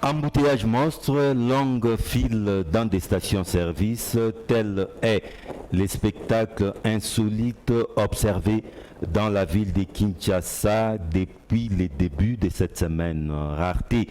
Embouteillage monstre, longue file dans des stations-service, tel est les spectacles insolites observés dans la ville de Kinshasa depuis les débuts de cette semaine. Rareté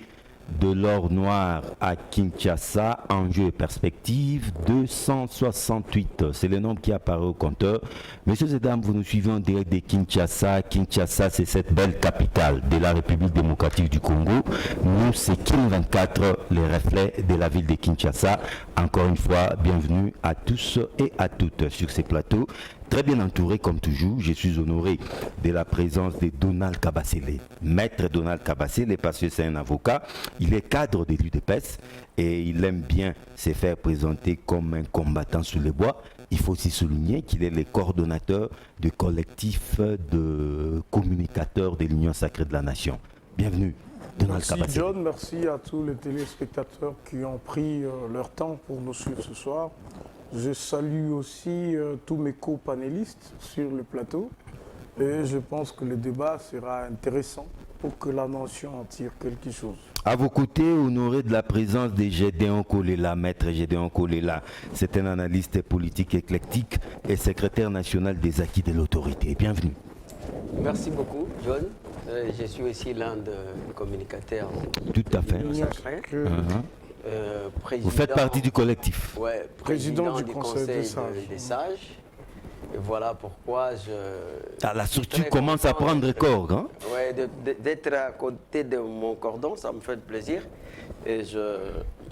de l'or noir à Kinshasa, enjeu et perspective 268. C'est le nombre qui apparaît au compteur. Messieurs et dames, vous nous suivez en direct de Kinshasa. Kinshasa, c'est cette belle capitale de la République démocratique du Congo. Nous, c'est Kin 24, les reflets de la ville de Kinshasa. Encore une fois, bienvenue à tous et à toutes sur ces plateaux. Très bien entouré comme toujours, je suis honoré de la présence de Donald Kabasele. Maître Donald Kabasele, parce que c'est un avocat, il est cadre de l'UDPS et il aime bien se faire présenter comme un combattant sous les bois. Il faut aussi souligner qu'il est le coordonnateur du collectif de communicateurs de l'Union sacrée de la Nation. Bienvenue, Donald Kabasele. Merci John, merci à tous les téléspectateurs qui ont pris leur temps pour nous suivre ce soir. Je salue aussi tous mes co-panélistes sur le plateau et je pense que le débat sera intéressant pour que la nation en tire quelque chose. À vos côtés, honoré de la présence de Gédéon Kolela, maître Gédéon Kolela, c'est un analyste politique éclectique et secrétaire national des acquis de l'autorité. Bienvenue. Merci beaucoup, John. Je suis aussi l'un des communicateurs. Tout à fait. Vous faites partie du collectif. Oui, président du Conseil des sages. Et voilà pourquoi la structure commence à prendre corps. Hein? Oui, d'être à côté de mon cordon, ça me fait plaisir. Et je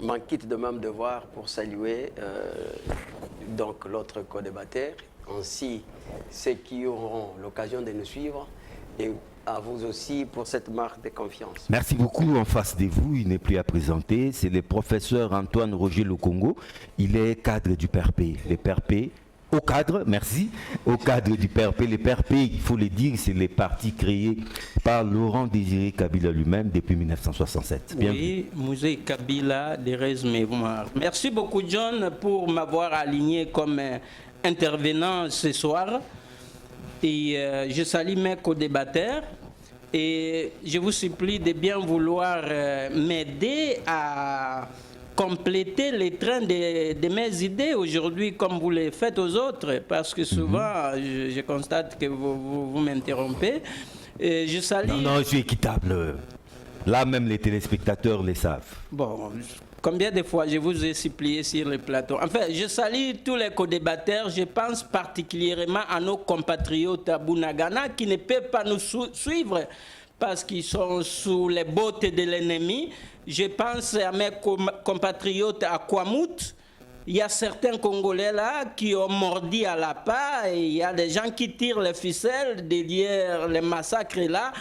m'en quitte de même devoir pour saluer donc l'autre co-débatteur, ainsi ceux qui auront l'occasion de nous suivre. Et à vous aussi pour cette marque de confiance. Merci beaucoup. En face de vous, il n'est plus à présenter. C'est le professeur Antoine Roger Lokongo. Il est cadre du PRP. Le PRP, au cadre, merci, au cadre du PRP. Le PRP, il faut le dire, c'est les partis créés par Laurent Désiré Kabila lui-même depuis 1967. Bienvenue. Oui, Musée Kabila, Thérèse Mémoire. Merci beaucoup, John, pour m'avoir aligné comme intervenant ce soir. Et je salue mes co-débatteurs et je vous supplie de bien vouloir m'aider à compléter les trains de mes idées aujourd'hui comme vous les faites aux autres, parce que souvent je constate que vous m'interrompez. Je salue... Non, je suis équitable. Là même les téléspectateurs le savent. Bon, combien de fois je vous ai supplié sur le plateau. Enfin, je salue tous les co-débatteurs. Je pense particulièrement à nos compatriotes à Bunagana qui ne peuvent pas nous suivre parce qu'ils sont sous les bottes de l'ennemi. Je pense à mes compatriotes à Kwamut. Il y a certains Congolais là qui ont mordi à la part et il y a des gens qui tirent les ficelles derrière les massacres là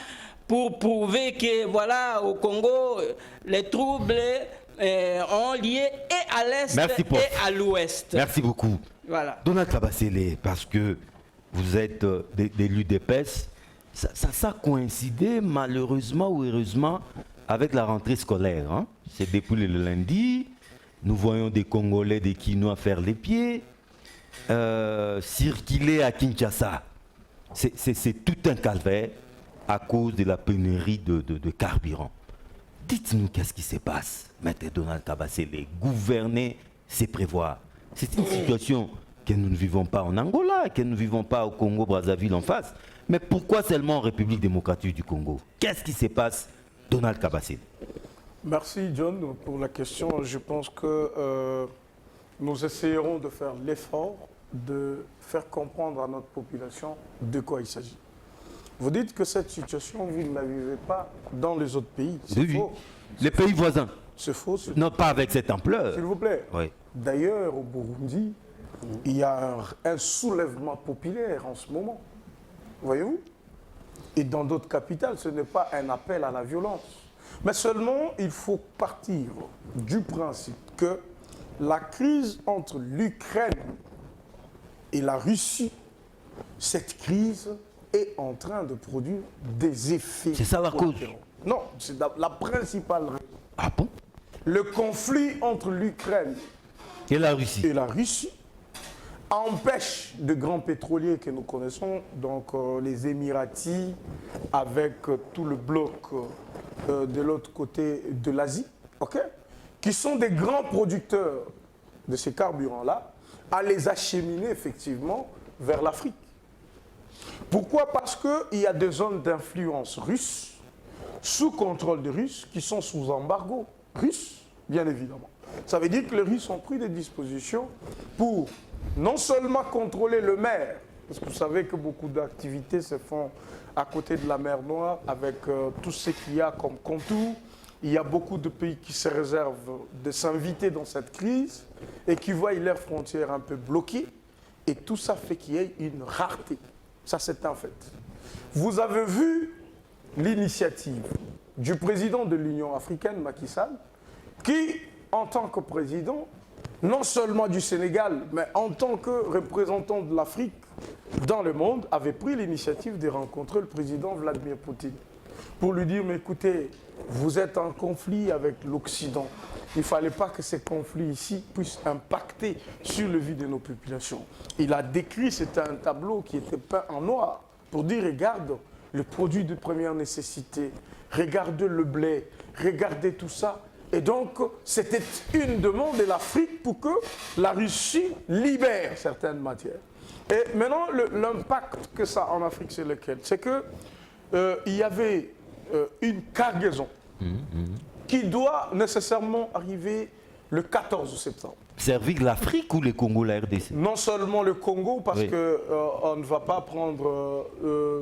pour prouver que voilà, au Congo, les troubles ont lié et à l'est et à l'ouest. Merci beaucoup. Voilà. Donald Kabasele, parce que vous êtes de l'UDPS, ça a coïncidé malheureusement ou heureusement avec la rentrée scolaire. Hein? C'est depuis le lundi, nous voyons des Congolais, des Kinois faire les pieds, circuler à Kinshasa. C'est tout un calvaire à cause de la pénurie de carburant. Dites-nous qu'est-ce qui se passe, Maître Donald Kabasele. Gouverner, c'est prévoir. C'est une situation que nous ne vivons pas en Angola, que nous ne vivons pas au Congo-Brazzaville en face. Mais pourquoi seulement en République démocratique du Congo? Qu'est-ce qui se passe, Donald Kabasele? Merci John pour la question. Je pense que nous essayerons de faire l'effort de faire comprendre à notre population de quoi il s'agit. Vous dites que cette situation, vous ne la vivez pas dans les autres pays. C'est faux. Les pays voisins. C'est faux. Non, pas avec cette ampleur. S'il vous plaît. Oui. D'ailleurs, au Burundi, il y a un soulèvement populaire en ce moment. Voyez-vous? Et dans d'autres capitales, ce n'est pas un appel à la violence. Mais seulement, il faut partir du principe que la crise entre l'Ukraine et la Russie, cette crise est en train de produire des effets. C'est ça la cause? Non, c'est la principale raison. Ah bon? Le conflit entre l'Ukraine et la Russie empêche de grands pétroliers que nous connaissons, donc les Émiratis, avec tout le bloc de l'autre côté de l'Asie, ok, qui sont des grands producteurs de ces carburants-là, à les acheminer effectivement vers l'Afrique. Pourquoi? Parce qu'il y a des zones d'influence russe, sous contrôle des Russes, qui sont sous embargo russe, bien évidemment. Ça veut dire que les Russes ont pris des dispositions pour non seulement contrôler le mer, parce que vous savez que beaucoup d'activités se font à côté de la mer Noire, avec tout ce qu'il y a comme contour. Il y a beaucoup de pays qui se réservent de s'inviter dans cette crise et qui voient leurs frontières un peu bloquées. Et tout ça fait qu'il y ait une rareté. Ça, c'est un fait. Vous avez vu l'initiative du président de l'Union africaine, Macky Sall, qui, en tant que président, non seulement du Sénégal, mais en tant que représentant de l'Afrique dans le monde, avait pris l'initiative de rencontrer le président Vladimir Poutine pour lui dire, mais écoutez, vous êtes en conflit avec l'Occident. Il ne fallait pas que ces conflits ici puissent impacter sur le vie de nos populations. Il a décrit, c'était un tableau qui était peint en noir, pour dire, regarde, le produit de première nécessité, regardez le blé, regardez tout ça. Et donc, c'était une demande de l'Afrique pour que la Russie libère certaines matières. Et maintenant, l'impact que ça a en Afrique, c'est lequel? C'est qu'il y avait une cargaison qui doit nécessairement arriver le 14 septembre. Servir l'Afrique ou le Congo, la RDC? Non seulement le Congo, parce Oui. qu'on ne va pas prendre,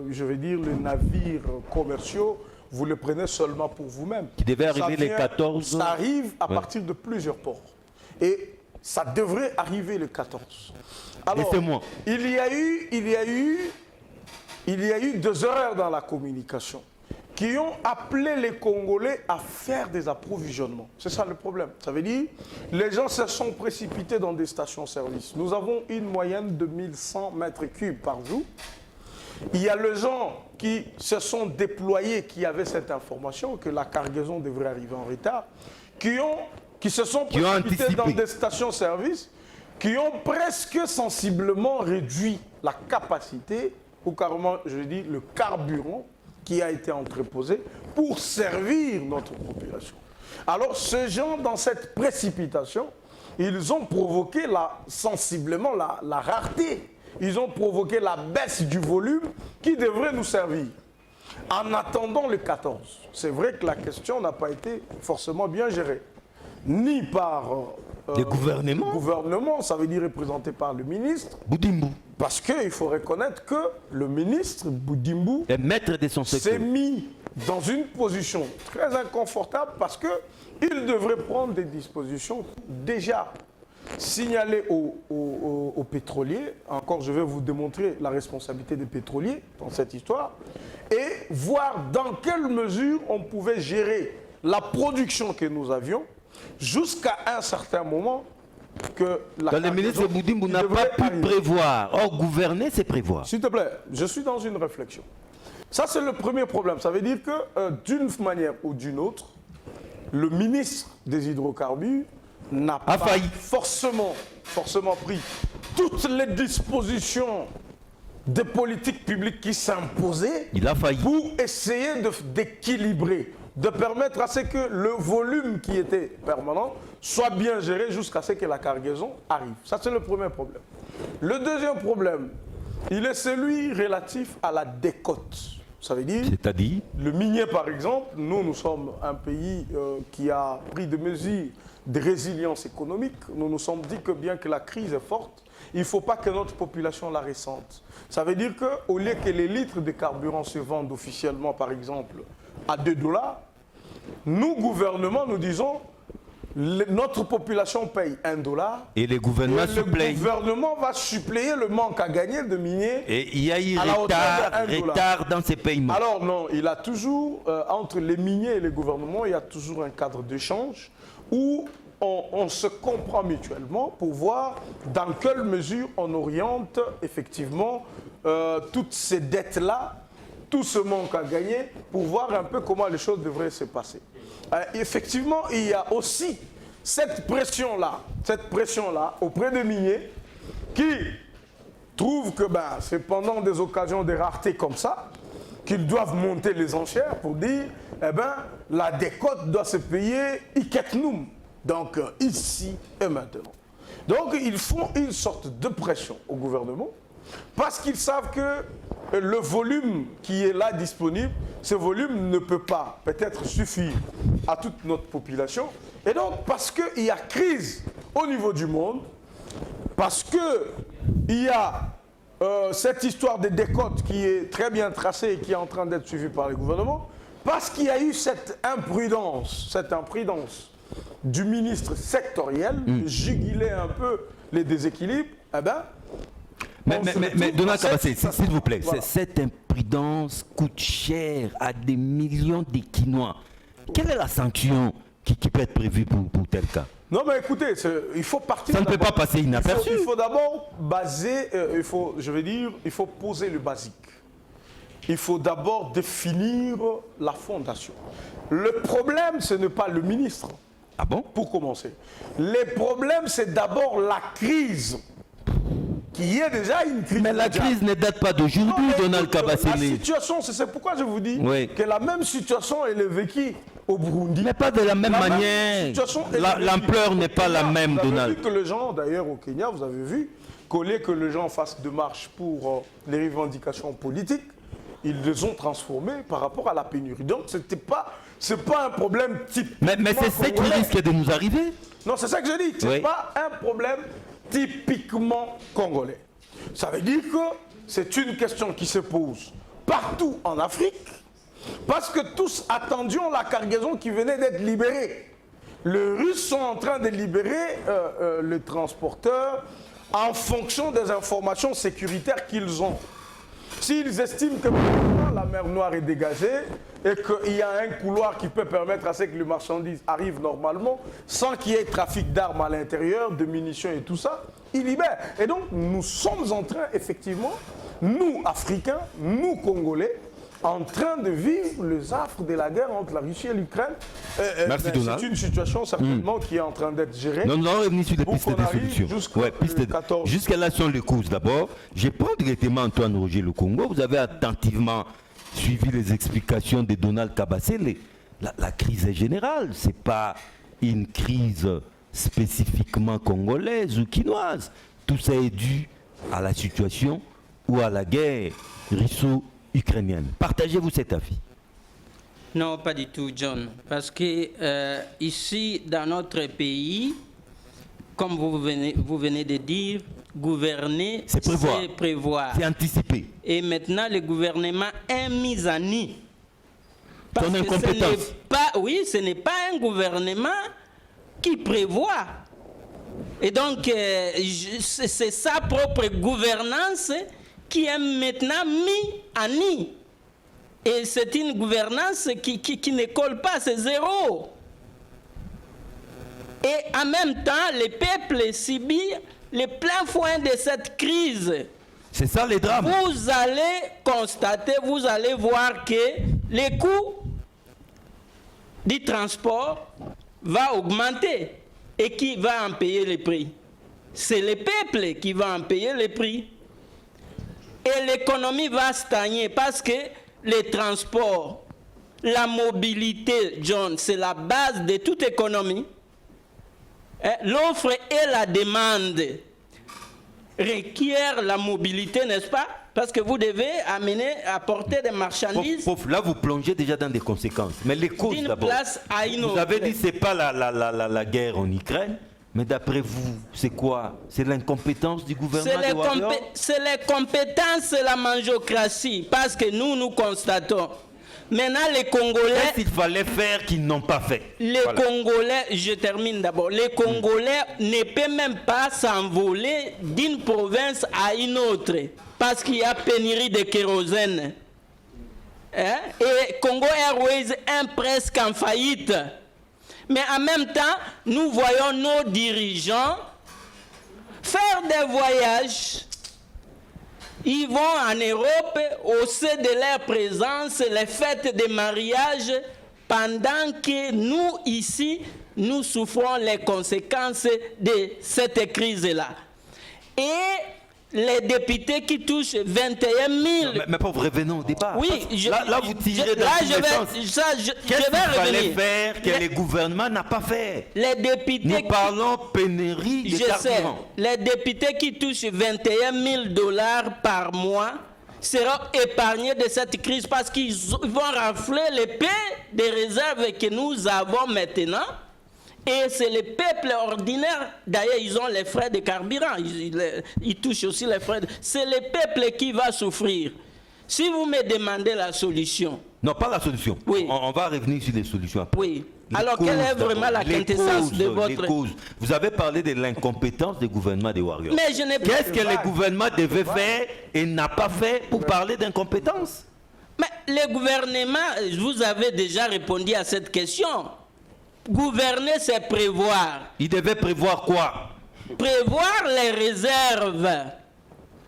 je vais dire, les navires commerciaux, vous les prenez seulement pour vous-même. Qui devait Ça arriver vient- le 14. Ça arrive à Ouais. partir de plusieurs ports. Et ça devrait arriver le 14. Alors, Laissez-moi. il y a eu des erreurs dans la communication qui ont appelé les Congolais à faire des approvisionnements. C'est ça le problème. Ça veut dire les gens se sont précipités dans des stations-service. Nous avons une moyenne de 1100 mètres cubes par jour. Il y a les gens qui se sont déployés, qui avaient cette information que la cargaison devrait arriver en retard, qui se sont Qui ont précipités dans anticipé. des stations-service, qui ont presque sensiblement réduit la capacité, ou carrément, je dis, le carburant qui a été entreposé pour servir notre population. Alors, ces gens, dans cette précipitation, ils ont provoqué sensiblement la rareté. Ils ont provoqué la baisse du volume qui devrait nous servir. En attendant le 14, c'est vrai que la question n'a pas été forcément bien gérée. Ni par Le gouvernement. le gouvernement, ça veut dire représenté par le ministre, Boudimbo parce qu'il faut reconnaître que le ministre Boudimbo est maître de son s'est secteur. mis dans une position très inconfortable parce qu'il devrait prendre des dispositions déjà signalées aux pétroliers. Encore, je vais vous démontrer la responsabilité des pétroliers dans cette histoire et voir dans quelle mesure on pouvait gérer la production que nous avions jusqu'à un certain moment que la Quand le ministre cargaison, Boudimbo il n'a pas devrait pu arriver. prévoir. Or, gouverner, c'est prévoir. S'il te plaît, je suis dans une réflexion. Ça, c'est le premier problème. Ça veut dire que, d'une manière ou d'une autre, le ministre des hydrocarbures n'a pas failli. forcément pris toutes les dispositions des politiques publiques qui s'imposaient Il a failli. pour essayer d'équilibrer, de permettre à ce que le volume qui était permanent soit bien géré jusqu'à ce que la cargaison arrive. Ça, c'est le premier problème. Le deuxième problème, il est celui relatif à la décote. Ça veut dire, C'est-à-dire, le minier, par exemple, nous sommes un pays qui a pris des mesures de résilience économique. Nous nous sommes dit que bien que la crise est forte, il ne faut pas que notre population la ressente. Ça veut dire qu'au lieu que les litres de carburant se vendent officiellement, par exemple, à 2 $, nous, gouvernement, nous disons, notre population paye 1 $. et le gouvernement Et le supplée. gouvernement va suppléer le manque à gagner de miniers. Et il y a eu à la hauteur de $1. retard dans ces paiements. Alors non, il a toujours, entre les miniers et les gouvernements, il y a toujours un cadre d'échange où on se comprend mutuellement pour voir dans quelle mesure on oriente effectivement toutes ces dettes-là, tout ce manque à gagner, pour voir un peu comment les choses devraient se passer. Effectivement, il y a aussi cette pression-là auprès des miniers qui trouvent que c'est pendant des occasions de rareté comme ça qu'ils doivent monter les enchères pour dire, eh ben, la décote doit se payer iketnum, donc ici et maintenant. Donc ils font une sorte de pression au gouvernement parce qu'ils savent que le volume qui est là disponible, ce volume ne peut pas peut-être suffire à toute notre population. Et donc parce qu'il y a crise au niveau du monde, parce qu'il y a cette histoire des décotes qui est très bien tracée et qui est en train d'être suivie par les gouvernements, parce qu'il y a eu cette imprudence du ministre sectoriel de juguler un peu les déséquilibres, eh ben, mais Donald Kabassé, s'il vous plaît, voilà. Cette imprudence coûte cher à des millions de Quinois. Quelle est la sanction qui peut être prévue pour tel cas? Non mais écoutez, il faut partir. Ça ne peut pas passer inaperçu. Il faut d'abord baser, il faut poser le basique. Il faut d'abord définir la fondation. Le problème, ce n'est pas le ministre. Ah bon? Pour commencer. Le problème, c'est d'abord la crise. Qui est déjà une crise. Mais la crise ne date pas d'aujourd'hui, Donald Kabassé. La situation, c'est pourquoi je vous dis que la même situation, elle est vécue au Burundi. Mais pas de la même manière. L'ampleur n'est pas la même, Donald. Vous avez Donald. vu que les gens, d'ailleurs au Kenya, vous avez vu, qu'au lieu que les gens fassent de marche pour les revendications politiques, ils les ont transformées par rapport à la pénurie. Donc, c'est pas un problème typique. Mais c'est ce qui risque de nous arriver. Non, c'est ça que je dis. C'est pas un problème typiquement congolais. Ça veut dire que c'est une question qui se pose partout en Afrique, parce que tous attendions la cargaison qui venait d'être libérée. Les Russes sont en train de libérer les transporteurs en fonction des informations sécuritaires qu'ils ont. S'ils estiment que la mer Noire est dégagée et qu'il y a un couloir qui peut permettre à ce que les marchandises arrivent normalement sans qu'il y ait trafic d'armes à l'intérieur, de munitions et tout ça, ils libèrent. Et donc nous sommes en train, effectivement, nous Africains, nous Congolais, en train de vivre les affres de la guerre entre la Russie et l'Ukraine. Merci Donald. C'est une situation certainement qui est en train d'être gérée. Nous allons revenir sur les pistes de solutions. Jusqu'à là sont les causes d'abord. Je prends directement Antoine Roger Le Congo. Vous avez attentivement suivi les explications de Donald Kabassé. La crise est générale. Ce n'est pas une crise spécifiquement congolaise ou quinoise. Tout ça est dû à la situation ou à la guerre russo-ukrainienne. Partagez-vous cet avis? Non, pas du tout, John. Parce que ici, dans notre pays, comme vous venez de dire, gouverner, c'est prévoir. C'est anticiper. Et maintenant, le gouvernement est mis à nu. Ton incompétence. Ce n'est pas un gouvernement qui prévoit. Et donc, c'est sa propre gouvernance qui est maintenant mis à nu. Et c'est une gouvernance qui ne colle pas, c'est zéro. Et en même temps, le peuple subit le plein fouet de cette crise. C'est ça les drames. Vous allez constater, vous allez voir que les coûts du transport vont augmenter. Et qui va en payer le prix? C'est le peuple qui va en payer le prix. Et l'économie va stagner parce que les transports, la mobilité, John, c'est la base de toute économie. L'offre et la demande requièrent la mobilité, n'est-ce pas? Parce que vous devez apporter des marchandises. Là, vous plongez déjà dans des conséquences. Mais les causes d'abord. Vous avez dit que ce n'est pas la guerre en Ukraine. Mais d'après vous, c'est quoi? C'est l'incompétence du gouvernement? C'est les compétences et la mangiocratie. Parce que nous constatons. Maintenant, les Congolais... Qu'est-ce qu'il fallait faire qu'ils n'ont pas fait? Les Congolais, je termine d'abord. Les Congolais ne peuvent même pas s'envoler d'une province à une autre. Parce qu'il y a pénurie de kérosène. Et Congo Airways est presque en faillite. Mais en même temps, nous voyons nos dirigeants faire des voyages. Ils vont en Europe, hausser de leur présence les fêtes de mariage, pendant que nous, ici, nous souffrons les conséquences de cette crise-là. Et les députés qui touchent 21 000. Mais pauvre, revenons au départ. Oui, là, vous tirez dans tous les sens. Je Qu'est-ce qu'il vais fallait revenir. faire que le gouvernement n'a pas fait? Les députés Nous parlons pénurie de je sais, carburant. les députés qui touchent 21 000 $ par mois seront épargnés de cette crise parce qu'ils vont rafler l'épée des réserves que nous avons maintenant. Et c'est le peuple ordinaire, d'ailleurs ils ont les frais de carburant, ils touchent aussi les frais. C'est le peuple qui va souffrir. Si vous me demandez la solution. Non, pas la solution. Oui. On va revenir sur les solutions après. Oui. Les Alors causes quelle est vraiment la d'abord. quintessence de votre... Les causes. Vous avez parlé de l'incompétence du gouvernement des Warriors. Mais je n'ai pas... Qu'est-ce que le gouvernement devait faire et n'a pas fait pour parler d'incompétence? Mais le gouvernement, vous avez déjà répondu à cette question. Gouverner, c'est prévoir. Il devait prévoir quoi? Prévoir les réserves.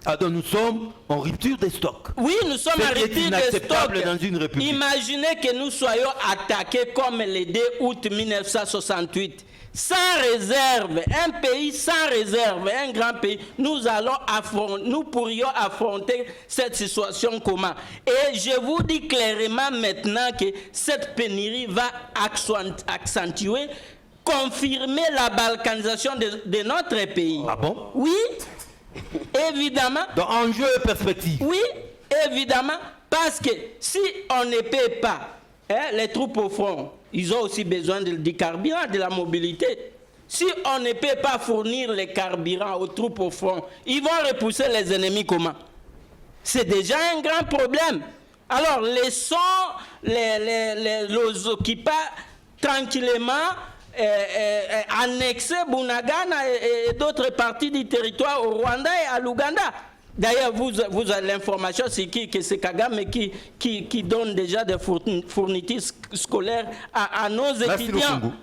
Ah, donc nous sommes en rupture des stocks. Oui, nous sommes C'est en rupture des inacceptable stocks. dans une république. Imaginez que nous soyons attaqués comme le 2 août 1968. Sans réserve, un pays sans réserve, un grand pays, nous pourrions affronter cette situation comment? Et je vous dis clairement maintenant que cette pénurie va accentuer, confirmer la balkanisation de notre pays. Ah bon? Oui, évidemment. Donc enjeu et perspective. Oui, évidemment, parce que si on ne paie pas les troupes au front, ils ont aussi besoin du carburant, de la mobilité. Si on ne peut pas fournir les carburants aux troupes au front, ils vont repousser les ennemis comment? C'est déjà un grand problème. Alors laissons les occupants tranquillement annexer Bunagana et d'autres parties du territoire au Rwanda et à l'Ouganda. D'ailleurs, vous avez l'information, c'est que c'est Kagame qui donne déjà des fournitures scolaires à nos étudiants.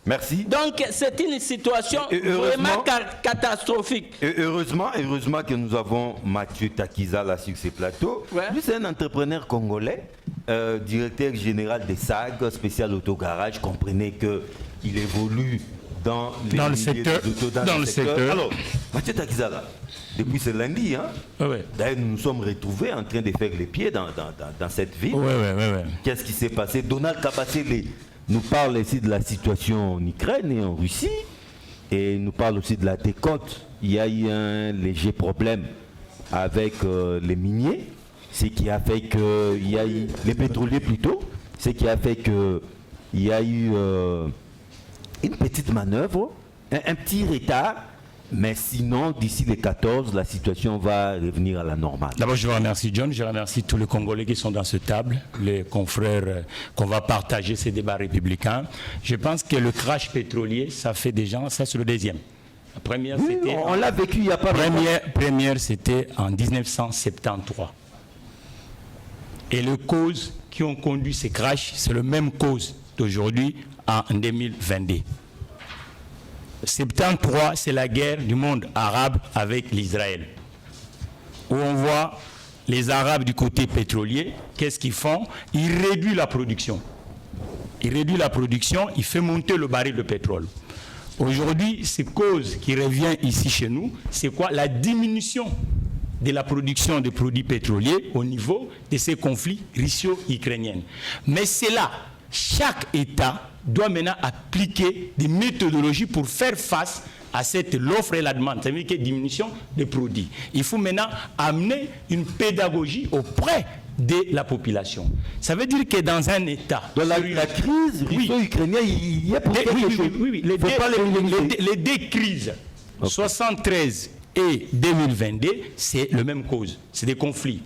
Merci. Donc, c'est une situation vraiment catastrophique. Et heureusement que nous avons Mathieu Takiza là sur ces plateaux. Ouais. Lui, c'est un entrepreneur congolais, directeur général des SAG, spécial autogarage. Comprenez qu'il évolue dans le secteur. Alors, Mathieu Takiza là, depuis ce lundi, hein, Ouais. d'ailleurs, nous nous sommes retrouvés en train de faire les pieds dans cette ville. Ouais. Qu'est-ce qui s'est passé? Donald Kabasele nous parle ici de la situation en Ukraine et en Russie, et il nous parle aussi de la décote. Il y a eu un léger problème avec les miniers, ce qui a fait que il y a eu les pétroliers plutôt, ce qui a fait que il y a eu une petite manœuvre, un petit retard. Mais sinon, d'ici les 14, la situation va revenir à la normale. D'abord, je vous remercie, John. Je remercie tous les Congolais qui sont dans cette table, les confrères qu'on va partager ces débats républicains. Je pense que le crash pétrolier, ça fait déjà, ça c'est le deuxième. La première, Oui, c'était... on l'a vécu il n'y a pas longtemps. Première, c'était en 1973. Et les causes qui ont conduit ces crashs, c'est le même cause d'aujourd'hui en 2022. 73, c'est la guerre du monde arabe avec l'Israël. Où on voit les Arabes du côté pétrolier, qu'est-ce qu'ils font? Ils réduisent la production. Ils réduisent la production, ils font monter le baril de pétrole. Aujourd'hui, ces causes qui reviennent ici chez nous, c'est quoi? La diminution de la production de produits pétroliers au niveau de ces conflits russo-ukrainiens. Mais c'est là, chaque État doit maintenant appliquer des méthodologies pour faire face à cette l'offre et la demande, c'est-à-dire qu'il y a diminution des produits. Il faut maintenant amener une pédagogie auprès de la population. Ça veut dire que dans un État... Dans la crise russo-ukrainienne, il y a pour quelque chose. Oui. Les deux crises, okay. 73 et 2022, c'est la même cause. C'est des conflits.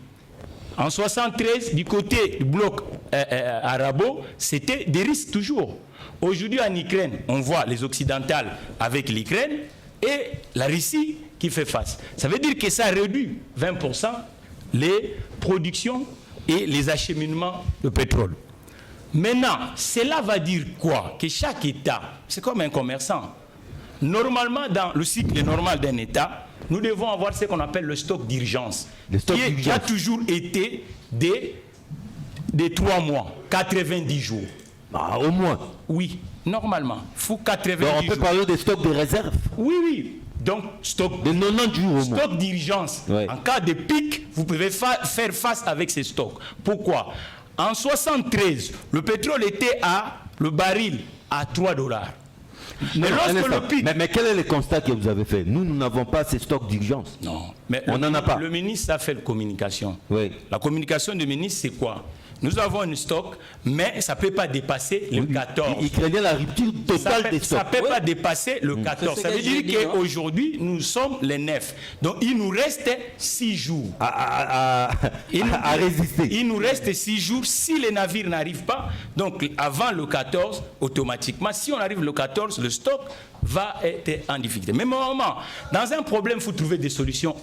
En 73, du côté du bloc arabo, c'était des risques toujours. Aujourd'hui, en Ukraine, on voit les occidentales avec l'Ukraine et la Russie qui fait face. Ça veut dire que ça réduit 20% les productions et les acheminements de pétrole. Maintenant, cela va dire quoi? Que chaque État, c'est comme un commerçant. Normalement, dans le cycle normal d'un État, nous devons avoir ce qu'on appelle le stock d'urgence, qui a toujours été des 3 mois, 90 jours. Ah, au moins. Oui, normalement. Il faut 90 jours. On peut parler des stocks de réserve. Oui. Donc, stock De 90 jours au moins. stock d'urgence. Ouais. En cas de pic, vous pouvez faire face avec ces stocks. Pourquoi? En 73, le pétrole était le baril à $3. Mais Non, un lorsque instant. le pic... Mais quel est le constat que vous avez fait? Nous n'avons pas ces stocks d'urgence. Non, mais On n'en a pas. Le ministre a fait la communication. Oui. La communication du ministre, c'est quoi? Nous avons un stock, mais ça ne peut pas dépasser le 14. Il craignait la rupture totale des Ça stocks. ne peut pas dépasser le 14. C'est ce Ça que veut j'ai dire dit, non? qu'aujourd'hui, nous sommes les 9. Donc, il nous reste 6 jours. À Il résister. Il nous reste 6 jours si les navires n'arrivent pas. Donc, avant le 14, automatiquement, si on arrive le 14, le stock va être en difficulté. Mais normalement, dans un problème, il faut trouver des solutions,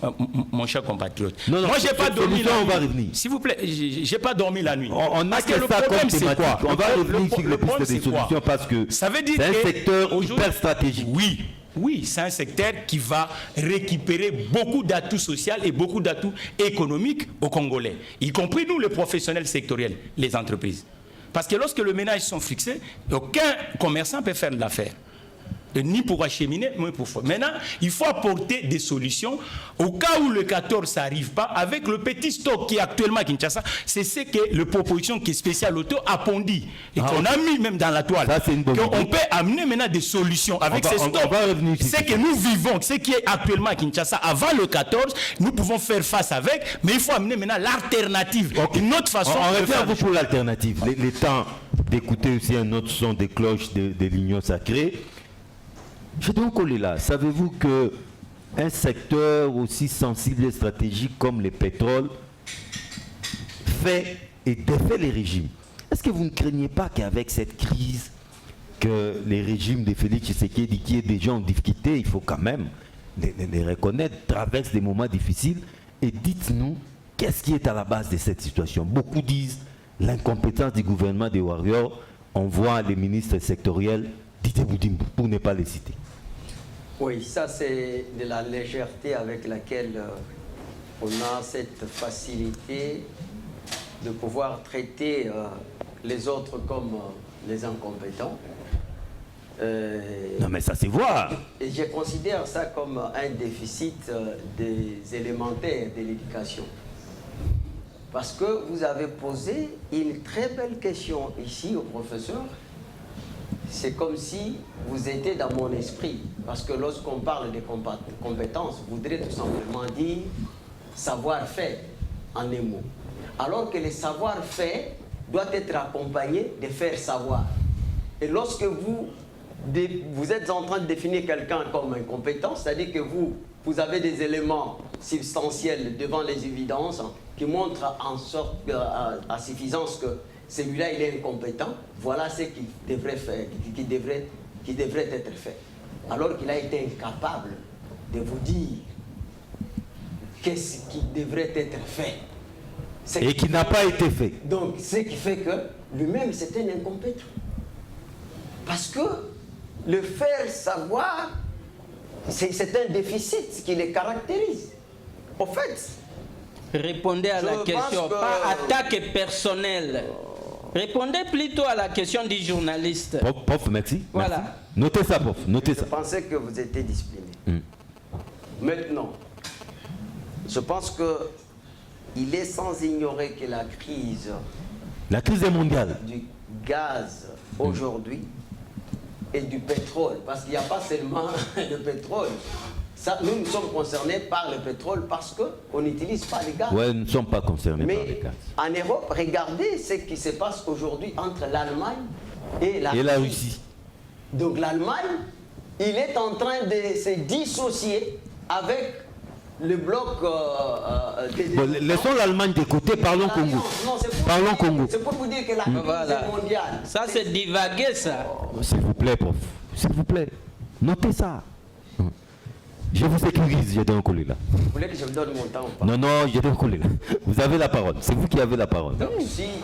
mon cher compatriote. Non, Moi, je n'ai pas dormi solution, la on va nuit. revenir. S'il vous plaît, j'ai pas dormi la nuit. On a Parce que que le ça comme problème, c'est thématique. quoi? On va revenir sur le les problème, pistes des c'est quoi? solutions parce que Ça veut dire c'est un que secteur aujourd'hui- hyper stratégique. Oui, c'est un secteur qui va récupérer beaucoup d'atouts sociaux et beaucoup d'atouts économiques aux Congolais, y compris nous, les professionnels sectoriels, les entreprises. Parce que lorsque les ménages sont fixés, aucun commerçant peut faire de l'affaire. Ni pour acheminer, ni pour faire. Maintenant, il faut apporter des solutions au cas où le 14 n'arrive pas, avec le petit stock qui est actuellement à Kinshasa. C'est ce que la proposition qui est spéciale auto a pondu et qu'on a mis même dans la toile. Ça, c'est une bonne Qu'on idée. peut amener maintenant des solutions avec ces on stocks. va revenir sur C'est ça. que nous vivons, ce qui est actuellement à Kinshasa avant le 14, nous pouvons faire face avec, mais il faut amener maintenant l'alternative. Ok. Une autre façon On de revient à faire vous des pour l'alternative. Les temps d'écouter aussi un autre son des cloches de l'Union sacrée. Je dois coller là. Savez-vous que un secteur aussi sensible et stratégique comme le pétrole fait et défait les régimes? Est-ce que vous ne craignez pas qu'avec cette crise, que les régimes de Félix Tshisekedi, qui est déjà en difficulté, il faut quand même les reconnaître, traversent des moments difficiles? Et dites-nous, qu'est-ce qui est à la base de cette situation? Beaucoup disent l'incompétence du gouvernement des Warriors. On voit les ministres sectoriels, Dites-vous pour ne pas les citer. Oui, ça c'est de la légèreté avec laquelle on a cette facilité de pouvoir traiter les autres comme les incompétents. Non mais ça c'est voir. Et je considère ça comme un déficit des élémentaires de l'éducation. Parce que vous avez posé une très belle question ici au professeur. C'est comme si vous étiez dans mon esprit. Parce que lorsqu'on parle de compétences, vous voudrez tout simplement dire savoir-faire en un mot. Alors que le savoir-faire doit être accompagné de faire savoir. Et lorsque vous êtes en train de définir quelqu'un comme incompétent, c'est-à-dire que vous avez des éléments substantiels devant les évidences qui montrent en sorte à suffisance que celui-là il est incompétent, voilà ce qu'il devrait faire, qui devrait être fait. Alors qu'il a été incapable de vous dire qu'est-ce qui devrait être fait. Et qui n'a pas été fait. Donc, ce qui fait que lui-même, c'est un incompétent. Parce que le faire savoir, c'est un déficit qui les caractérise. Au fait, répondez à la question, pas attaque personnelle. Répondez plutôt à la question du journaliste. Prof, merci. Voilà. Merci. Notez ça, prof. Notez je ça. pensais que vous étiez discipliné. Maintenant, je pense que il est sans ignorer que la crise est mondiale. Du gaz aujourd'hui et du pétrole, parce qu'il n'y a pas seulement le pétrole. Ça, nous sommes concernés par le pétrole parce qu'on n'utilise pas le gaz. Oui, nous ne sommes pas concernés par le Mais gaz. en Europe, regardez ce qui se passe aujourd'hui entre l'Allemagne et la Russie. Donc l'Allemagne, il est en train de se dissocier avec le bloc... Bon, laissons l'Allemagne de côté, parlons Congo. Parlons Congo. C'est pour vous dire que la crise est mondiale. Ça, c'est divaguer, ça. S'il vous plaît, prof. S'il vous plaît. Notez ça. Je vous sécurise, je donne un collé là. Vous voulez que je vous donne mon temps ou pas? Non, non, je donne un collé là. Vous avez la parole. C'est vous qui avez la parole. Donc,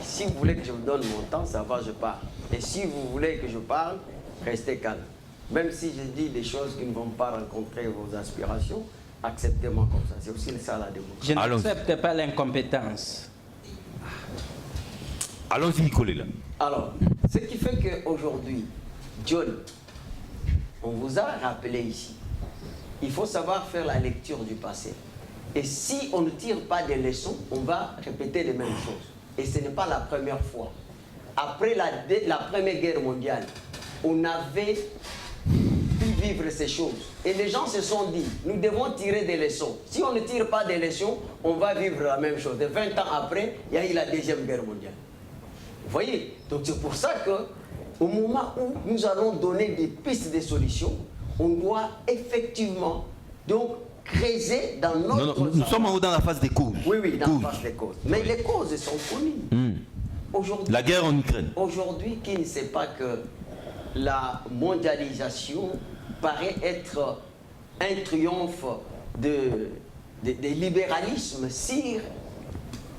si vous voulez que je vous donne mon temps, ça va, je parle. Et si vous voulez que je parle, restez calme. Même si je dis des choses qui ne vont pas rencontrer vos aspirations, acceptez-moi comme ça. C'est aussi ça la démocratie. Je n'accepte pas l'incompétence. Allons-y, Nicolas. Là. Alors, ce qui fait qu'aujourd'hui, John, on vous a rappelé ici il faut savoir faire la lecture du passé. Et si on ne tire pas des leçons, on va répéter les mêmes choses. Et ce n'est pas la première fois. Après la Première Guerre mondiale, on avait pu vivre ces choses. Et les gens se sont dit, nous devons tirer des leçons. Si on ne tire pas des leçons, on va vivre la même chose. Et 20 ans après, il y a eu la Deuxième Guerre mondiale. Vous voyez? Donc c'est pour ça qu'au moment où nous allons donner des pistes de solutions, on doit effectivement donc creuser dans notre... Non, nous sommes en haut dans la phase des causes. Oui, oui, dans la phase des causes. Mais les causes sont connues. Aujourd'hui, la guerre en Ukraine. Aujourd'hui, qui ne sait pas que la mondialisation paraît être un triomphe de libéralisme sur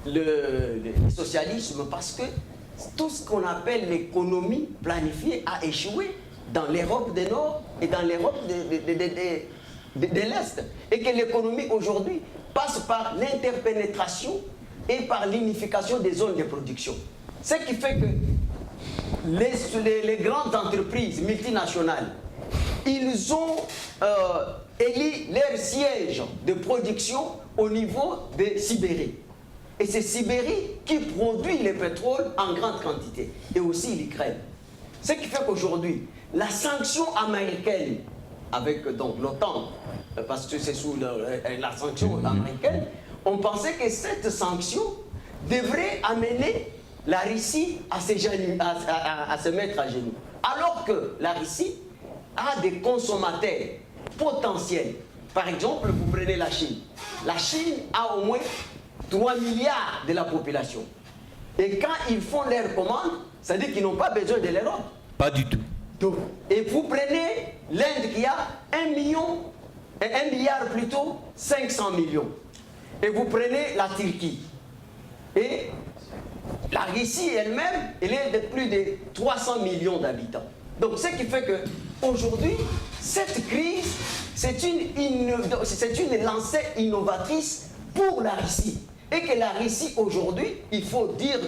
le socialisme, parce que tout ce qu'on appelle l'économie planifiée a échoué dans l'Europe du Nord et dans l'Europe de l'Est. Et que l'économie aujourd'hui passe par l'interpénétration et par l'unification des zones de production. Ce qui fait que les grandes entreprises multinationales, ils ont élu leur siège de production au niveau de Sibérie. Et c'est Sibérie qui produit le pétrole en grande quantité. Et aussi l'Ukraine. Ce qui fait qu'aujourd'hui, la sanction américaine, avec donc l'OTAN, parce que c'est sous la sanction américaine, on pensait que cette sanction devrait amener la Russie à se mettre à genoux. Alors que la Russie a des consommateurs potentiels. Par exemple, vous prenez la Chine. La Chine a au moins 3 milliards de la population. Et quand ils font leurs commandes, ça veut dire qu'ils n'ont pas besoin de l'Europe. Pas du tout. Donc, et vous prenez l'Inde qui a 1 milliard plutôt, 500 millions. Et vous prenez la Turquie. Et la Russie elle-même, elle est de plus de 300 millions d'habitants. Donc, ce qui fait qu'aujourd'hui, cette crise, c'est une lancée innovatrice pour la Russie. Et que la Russie, aujourd'hui, il faut dire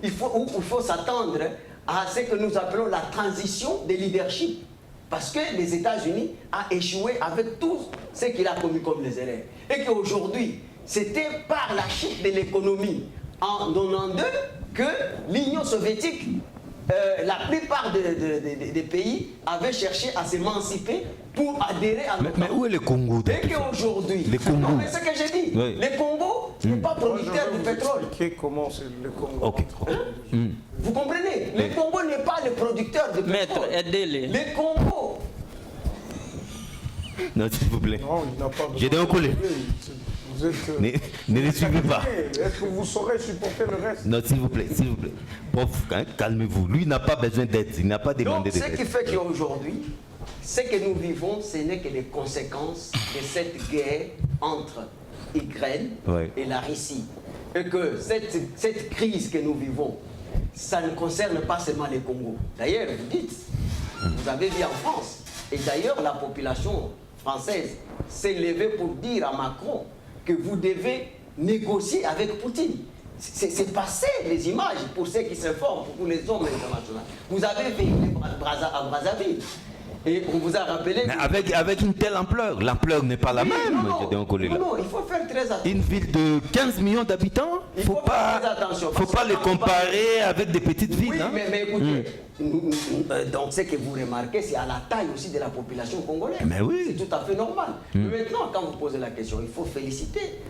qu'il faut s'attendre à ce que nous appelons la transition de leadership. Parce que les États-Unis ont échoué avec tout ce qu'il a commis comme les erreurs. Et qu'aujourd'hui, c'était par la chute de l'économie en 92 que l'Union soviétique, la plupart des pays avaient cherché à s'émanciper pour adhérer à l'OTAN. Mais où est le Congo? Et qu'aujourd'hui, le Congo. Non, mais c'est ce que j'ai dit. Oui. Le Congo n'est pas producteur de pétrole. Comment c'est le Congo? Ok. Vous comprenez? Le Congo n'est pas le producteur de pétrole. Maître, aidez-les. Le Congo. Non, s'il vous plaît. Non, il n'a pas besoin. J'ai des collègues. Vous êtes... Ne les suivez pas. Est-ce que vous saurez supporter le reste? Non, s'il vous plaît, s'il vous plaît. Prof, hein, calmez-vous. Lui n'a pas besoin d'aide. Il n'a pas demandé Donc, d'aide. ce qui fait qu'aujourd'hui, ce que nous vivons, ce n'est que les conséquences de cette guerre entre l'Ukraine et la Russie. Et que cette crise que nous vivons, ça ne concerne pas seulement les Congo. D'ailleurs, vous dites, vous avez vu en France, et d'ailleurs la population française s'est levée pour dire à Macron que vous devez négocier avec Poutine. C'est passé les images pour ceux qui s'informent, pour les hommes internationaux. Vous avez vécu à Brazzaville. Et on vous a rappelé... Mais avec une telle ampleur, l'ampleur n'est pas la même. Non, il faut faire très attention. Une ville de 15 millions d'habitants, il ne faut pas les comparer avec des petites villes. Oui, hein. mais écoutez, donc ce que vous remarquez, c'est à la taille aussi de la population congolaise. Mais oui. C'est tout à fait normal. Mais maintenant, quand vous posez la question, il faut féliciter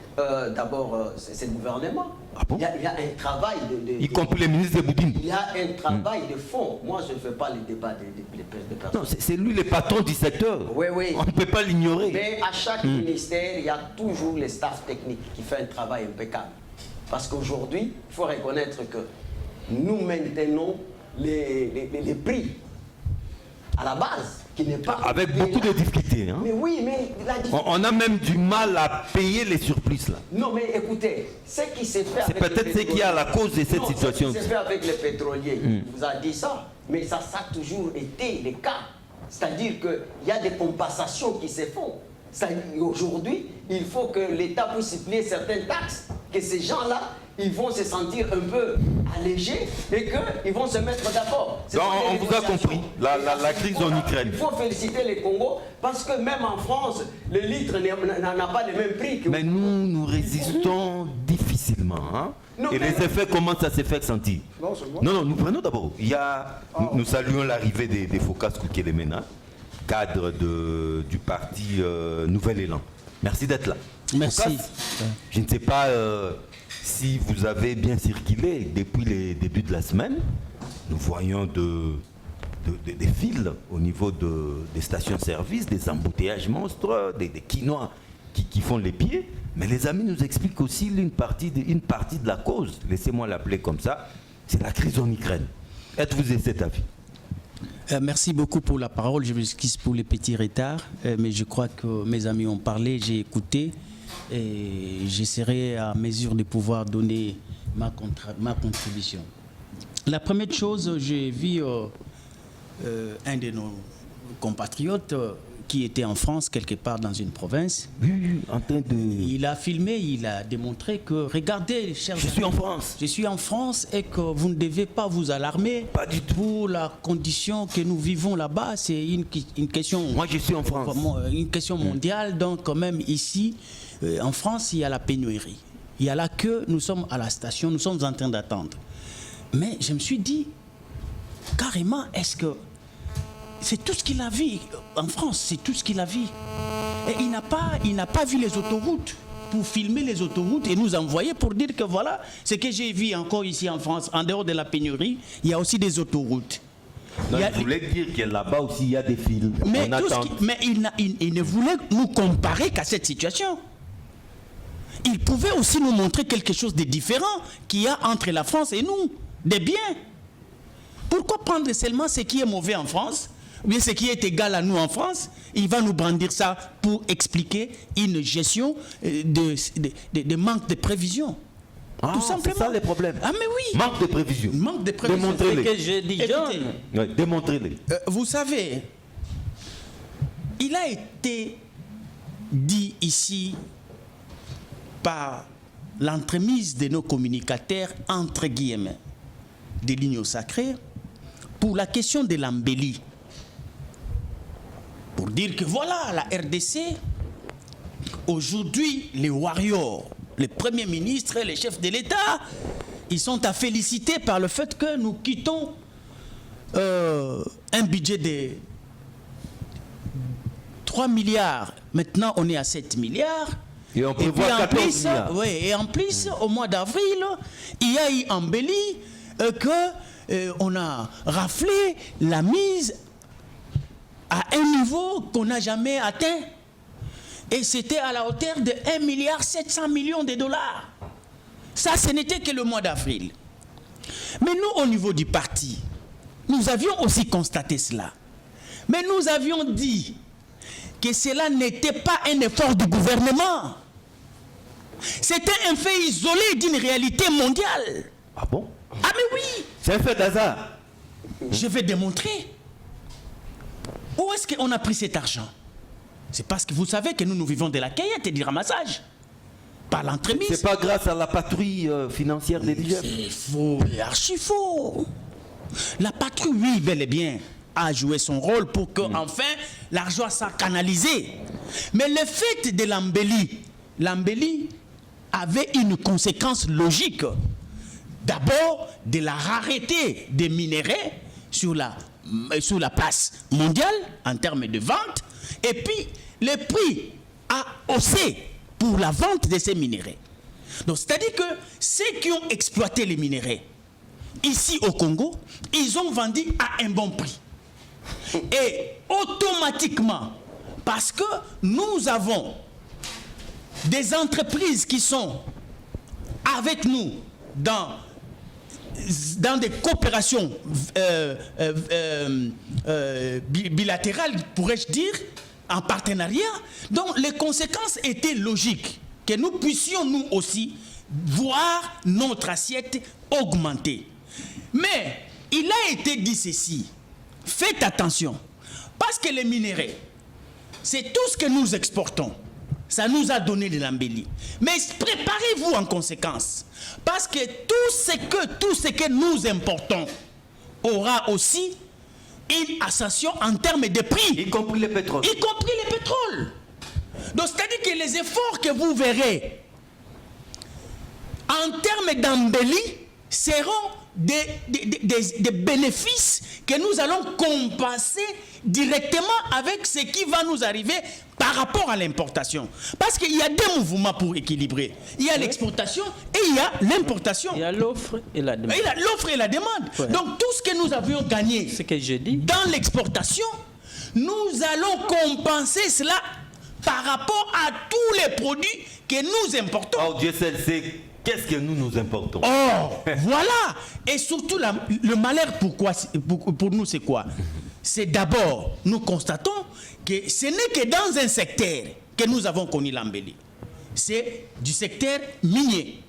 d'abord ce gouvernement. Ah bon? Il y a un travail Y compris les ministres de Boudimbo. Il y a un travail de fond. Moi, je ne fais pas les débats de personnes. Non, c'est lui le patron du secteur. Oui, oui. On ne peut pas l'ignorer. Mais à chaque ministère, il y a toujours le staff technique qui fait un travail impeccable. Parce qu'aujourd'hui, il faut reconnaître que nous maintenons les prix à la base, qui n'est pas... Avec beaucoup de difficultés. Hein. Mais oui, mais la difficulté... On a même du mal à payer les surplus là. Non, mais écoutez, ce qui s'est fait C'est avec peut-être ce qui est à la cause de cette situation. Ce qui s'est fait avec les pétroliers, il vous a dit ça, mais ça a toujours été le cas. C'est-à-dire qu'il y a des compensations qui se font. Aujourd'hui, il faut que l'État puisse payer certaines taxes que ces gens-là, ils vont se sentir un peu allégés et qu'ils vont se mettre d'accord. Donc, on vous a compris, la crise en Ukraine. Il faut féliciter les Congos parce que même en France, le litre n'a pas le même prix que... Mais nous résistons difficilement. Hein? Non, et mais- les effets commencent à se faire sentir. Non, c'est moi. Non, nous prenons d'abord. Nous saluons l'arrivée des Focas Koukelemena, cadre du parti Nouvel Élan. Merci d'être là. Merci. Focas, je ne sais pas si vous avez bien circulé depuis les débuts de la semaine. Nous voyons des files au niveau des stations-service, des embouteillages monstres, des quinois qui font les pieds. Mais les amis nous expliquent aussi une partie de la cause, laissez-moi l'appeler comme ça, c'est la crise en Ukraine. Êtes-vous de cet avis? Merci beaucoup pour la parole. Je m'excuse pour les petits retards, mais je crois que mes amis ont parlé, j'ai écouté et j'essaierai à mesure de pouvoir donner ma contribution. La première chose, j'ai vu un de nos compatriotes qui était en France, quelque part dans une province. Oui, en train de... Il a filmé, il a démontré que, regardez, chers Je suis amis, en France. je suis en France et que vous ne devez pas vous alarmer. Pas du tout. Pour la condition que nous vivons là-bas, c'est une question... Moi, je suis en France. Vraiment, une question mondiale. Donc, quand même, ici, en France, il y a la pénurie. Il y a la queue, nous sommes à la station, nous sommes en train d'attendre. Mais je me suis dit, carrément, est-ce que... C'est tout ce qu'il a vu en France, c'est tout ce qu'il a vu. Et il n'a pas vu les autoroutes pour filmer les autoroutes et nous envoyer pour dire que voilà, ce que j'ai vu encore ici en France, en dehors de la pénurie, il y a aussi des autoroutes. Non, Il y a- je voulais dire que là-bas aussi, il y a des files. mais On attend. il ne voulait nous comparer qu'à cette situation. Il pouvait aussi nous montrer quelque chose de différent qu'il y a entre la France et nous, des biens. Pourquoi prendre seulement ce qui est mauvais en France, ou bien ce qui est égal à nous en France? Il va nous brandir ça pour expliquer une gestion de manque de prévision. Ah, Tout simplement. c'est ça les problèmes. Ah mais oui. Manque de prévision. Manque de prévision. Démontrez-les. C'est que j'ai dit, Écoutez. John. Ouais, démontrez-les. Vous savez, il a été dit ici par l'entremise de nos communicateurs, entre guillemets, des lignes sacrées, pour la question de l'embellie. Pour dire que voilà, la RDC, aujourd'hui, les warriors, les premiers ministres et les chefs de l'État, ils sont à féliciter par le fait que nous quittons un budget de 3 milliards. Maintenant, on est à 7 milliards. Et on prévoit puis en 14 plus, milliards. oui, et en plus, au mois d'avril, il y a eu embellie on a raflé la mise à un niveau qu'on n'a jamais atteint. Et c'était à la hauteur de 1,7 milliard de dollars. Ça, ce n'était que le mois d'avril. Mais nous, au niveau du parti, nous avions aussi constaté cela. Mais nous avions dit que cela n'était pas un effort du gouvernement. C'était un fait isolé d'une réalité mondiale. Ah bon? Ah mais oui, C'est un fait d'hasard. je vais démontrer. Où est-ce qu'on a pris cet argent? C'est parce que vous savez que nous vivons de la cueillette et du ramassage. Par l'entremise. C'est pas grâce à la patrouille financière des DGF. C'est faux, et archi faux. La patrouille, oui, bel et bien, a joué son rôle pour que, enfin, l'argent soit canalisé. Mais le fait de l'embellie avait une conséquence logique. D'abord, de la rareté des minéraux sur la place mondiale en termes de vente. Et puis, le prix a haussé pour la vente de ces minéraux. Donc, c'est-à-dire que ceux qui ont exploité les minéraux ici au Congo, ils ont vendu à un bon prix. Et automatiquement, parce que nous avons des entreprises qui sont avec nous dans des coopérations bilatérales, pourrais-je dire, en partenariat, donc les conséquences étaient logiques, que nous puissions nous aussi voir notre assiette augmenter. Mais il a été dit ceci, faites attention, parce que les minéraux, c'est tout ce que nous exportons. Ça nous a donné de l'embellie. Mais préparez-vous en conséquence. Parce que tout ce que nous importons aura aussi une ascension en termes de prix. Y compris le pétrole. Y compris le pétrole. Donc, c'est-à-dire que les efforts que vous verrez en termes d'embellie seront des bénéfices que nous allons compenser directement avec ce qui va nous arriver par rapport à l'importation. Parce qu'il y a deux mouvements pour équilibrer. Il y a l'exportation et il y a l'importation. Il y a l'offre et la demande. Il y a l'offre et la demande. Ouais. Donc tout ce que nous avions gagné Ce que je dis. dans l'exportation, nous allons compenser cela par rapport à tous les produits que nous importons. Oh, Dieu seul sait qu'est-ce que nous importons. Oh, voilà. Et surtout, le malheur, pour nous, c'est quoi? C'est d'abord, nous constatons que ce n'est que dans un secteur que nous avons connu l'embellie. C'est du secteur minier.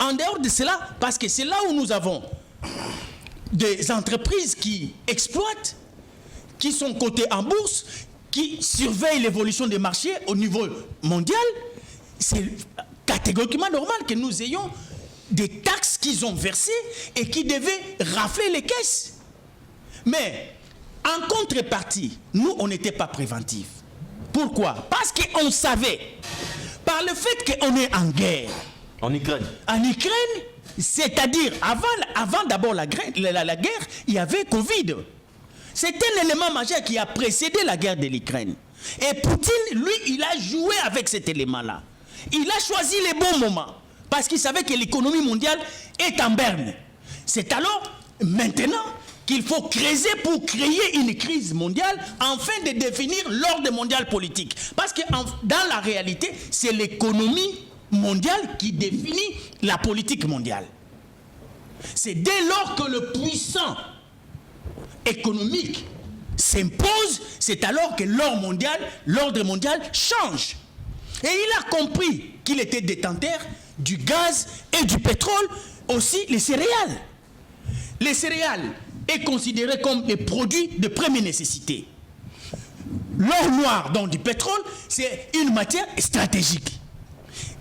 En dehors de cela, parce que c'est là où nous avons des entreprises qui exploitent, qui sont cotées en bourse, qui surveillent l'évolution des marchés au niveau mondial. C'est catégoriquement normal que nous ayons des taxes qu'ils ont versées et qui devaient rafler les caisses. Mais en contrepartie, nous, on n'était pas préventifs. Pourquoi? Parce qu'on savait, par le fait qu'on est en guerre. En Ukraine. En Ukraine, c'est-à-dire avant d'abord la guerre, il y avait Covid. C'est un élément majeur qui a précédé la guerre de l'Ukraine. Et Poutine, lui, il a joué avec cet élément-là. Il a choisi les bons moments parce qu'il savait que l'économie mondiale est en berne. C'est alors maintenant qu'il faut creuser pour créer une crise mondiale afin de définir l'ordre mondial politique. Parce que dans la réalité, c'est l'économie mondiale qui définit la politique mondiale. C'est dès lors que le puissant économique s'impose, c'est alors que l'ordre mondial change. Et il a compris qu'il était détenteur du gaz et du pétrole, aussi les céréales. Les céréales est considéré comme des produits de première nécessité. L'or noir, donc du pétrole, c'est une matière stratégique.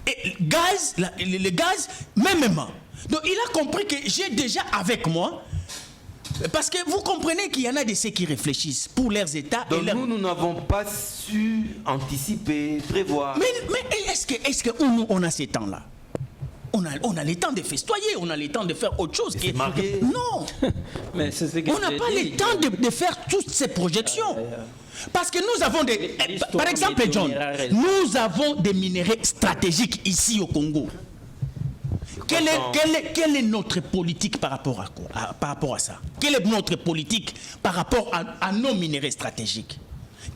Et le gaz, mêmement. Donc il a compris que j'ai déjà avec moi, parce que vous comprenez qu'il y en a de ceux qui réfléchissent pour leurs États. Donc nous n'avons pas su anticiper, prévoir. Mais est-ce que nous, on a ces temps-là? On a le temps de festoyer, on a le temps de faire autre chose. Non. Mais c'est ce que on n'a pas le temps de faire toutes ces projections. Parce que nous avons des... Par exemple, John, nous avons des minéraux stratégiques ici au Congo. Quelle est notre politique par rapport à ça? Quelle est notre politique par rapport à nos minéraux stratégiques?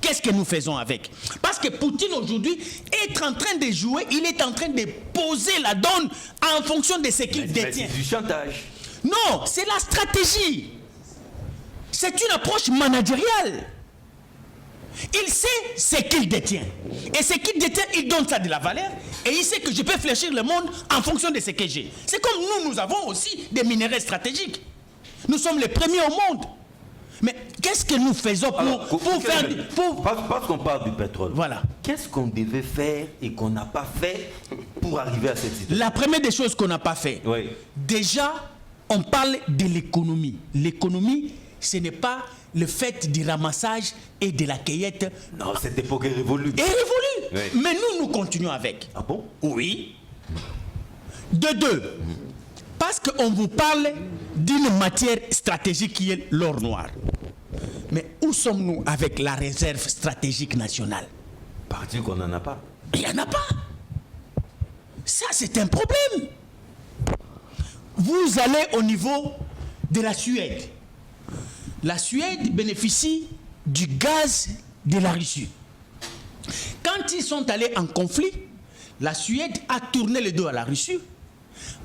Qu'est-ce que nous faisons avec? Parce que Poutine aujourd'hui est en train de jouer, il est en train de poser la donne en fonction de ce qu'il détient. C'est du chantage. Non, c'est la stratégie. C'est une approche managériale. Il sait ce qu'il détient. Et ce qu'il détient, il donne ça de la valeur. Et il sait que je peux fléchir le monde en fonction de ce que j'ai. C'est comme nous avons aussi des minéraux stratégiques. Nous sommes les premiers au monde. Mais qu'est-ce que nous faisons pour faire... Parce qu'on parle du pétrole. Voilà. Qu'est-ce qu'on devait faire et qu'on n'a pas fait pour arriver à cette situation? La première des choses qu'on n'a pas fait, oui. Déjà, on parle de l'économie. L'économie, ce n'est pas le fait du ramassage et de la cueillette. Non, cette époque est révolue. Est révolue. Oui. Mais nous continuons avec. Ah bon? Oui. De deux. Parce qu'on vous parle d'une matière stratégique qui est l'or noir. Mais où sommes-nous avec la réserve stratégique nationale? Parti qu'on n'en a pas. Il n'y en a pas. Ça, c'est un problème. Vous allez au niveau de la Suède. La Suède bénéficie du gaz de la Russie. Quand ils sont allés en conflit, la Suède a tourné le dos à la Russie.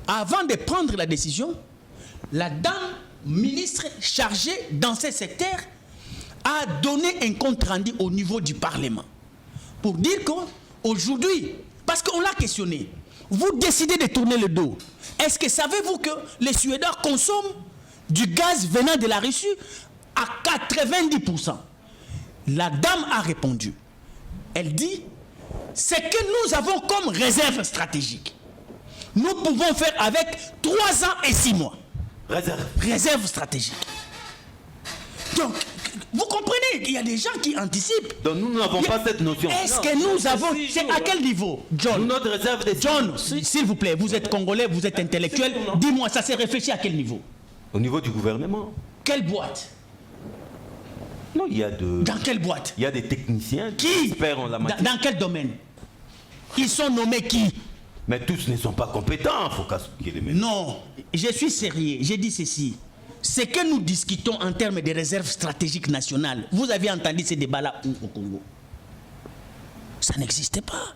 Avant de prendre la décision, la dame ministre chargée dans ce secteur a donné un compte rendu au niveau du Parlement pour dire qu'aujourd'hui, parce qu'on l'a questionné, vous décidez de tourner le dos. Est-ce que savez-vous que les Suédois consomment du gaz venant de la Russie à 90%? La dame a répondu. Elle dit, ce que nous avons comme réserve stratégique, nous pouvons faire avec 3 ans et 6 mois. Réserve stratégique. Donc, vous comprenez qu'il y a des gens qui anticipent. Donc nous n'avons pas cette notion. Est-ce que nous avons... C'est à quel niveau, John? Notre réserve des John, s'il vous plaît, vous êtes Congolais, vous êtes intellectuel. Dis-moi, ça s'est réfléchi à quel niveau? Au niveau du gouvernement. Quelle boîte? Non, il y a de... Dans quelle boîte? Il y a des techniciens Qui? experts en la matière. Dans quel domaine? Ils sont nommés qui? Mais tous ne sont pas compétents, faut qu'à les mettre. Non, je suis sérieux. J'ai dit ceci. Ce que nous discutons en termes de réserve stratégique nationale, vous avez entendu ces débats-là où au Congo? Ça n'existait pas.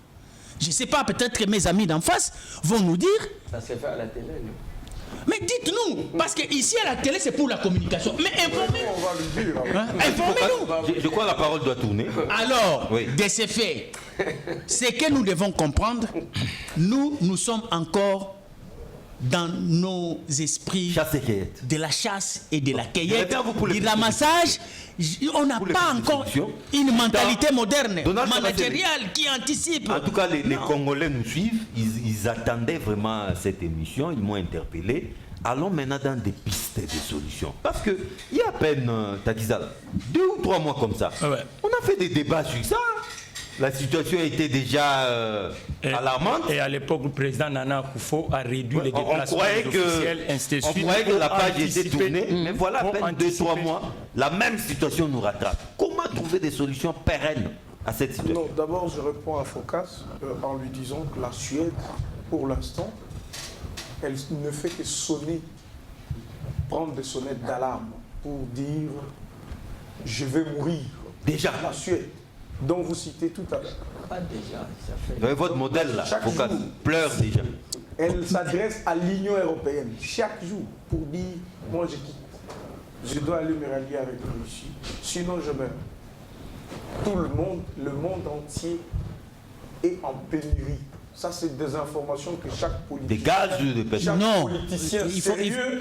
Je ne sais pas, peut-être que mes amis d'en face vont nous dire. Ça s'est fait à la télé, non? Mais dites-nous, parce qu'ici à la télé c'est pour la communication. Mais informez-nous. On va le dire. Hein? Informez-nous. Je crois que la parole doit tourner. Alors, Oui. de ces faits, ce que nous devons comprendre, nous sommes encore dans nos esprits Chasse et cueillette. de la chasse et de la cueillette, bien vous pour les du ramassage. On n'a Pour les pas petites encore solutions. une mentalité moderne, Donald managériale qui anticipe. En tout cas, les Non. Congolais nous suivent. Ils attendaient vraiment cette émission. Ils m'ont interpellé. Allons maintenant dans des pistes de solutions. Parce qu'il y a à peine, Takizal, 2 ou 3 mois comme ça, Ouais. on a fait des débats sur ça. La situation était déjà alarmante. Et à l'époque, le président Nana Akufo a réduit les On déplacements croyait officiels, ainsi de on suite, croyait que la pour page était anticiper- tournée, mais voilà, à pour peine 2-3 anticiper. mois, la même situation nous rattrape. Comment trouver des solutions pérennes à cette situation? Non, d'abord, je réponds à Focas en lui disant que la Suède, pour l'instant, elle ne fait que sonner, prendre des sonnettes d'alarme pour dire « je vais mourir ». Déjà. La Suède, dont vous citez tout à l'heure. Pas déjà, ça fait... Vous voyez votre modèle là, Chaque Focas, jour. pleure déjà. Elle s'adresse à l'Union européenne chaque jour pour dire « moi je quitte, je dois aller me rallier avec la Russie, sinon je meurs ». Tout le monde entier est en pénurie. Ça, c'est des informations que chaque politicien... Des gaz ou des pétrole? Chaque Non, politicien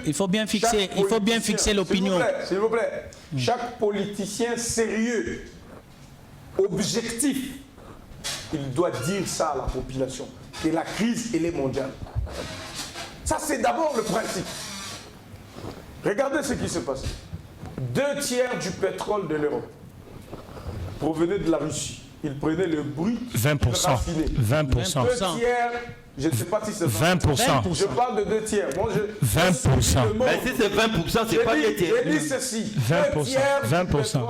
il faut bien chaque fixer l'opinion. S'il vous plaît, chaque politicien sérieux, objectif, il doit dire ça à la population, que la crise, elle est mondiale. Ça, c'est d'abord le principe. Regardez ce qui se passe. 2/3 du pétrole de l'Europe provenait de la Russie. Ils prenaient le brut 20%. raffiné. 20%. 2/3, je ne sais pas si c'est 20%. Je parle de 2/3. Moi, 20%. le mot. Mais si c'est 20%, c'est pas les tiers. J'ai dit ceci. 20%. 20%.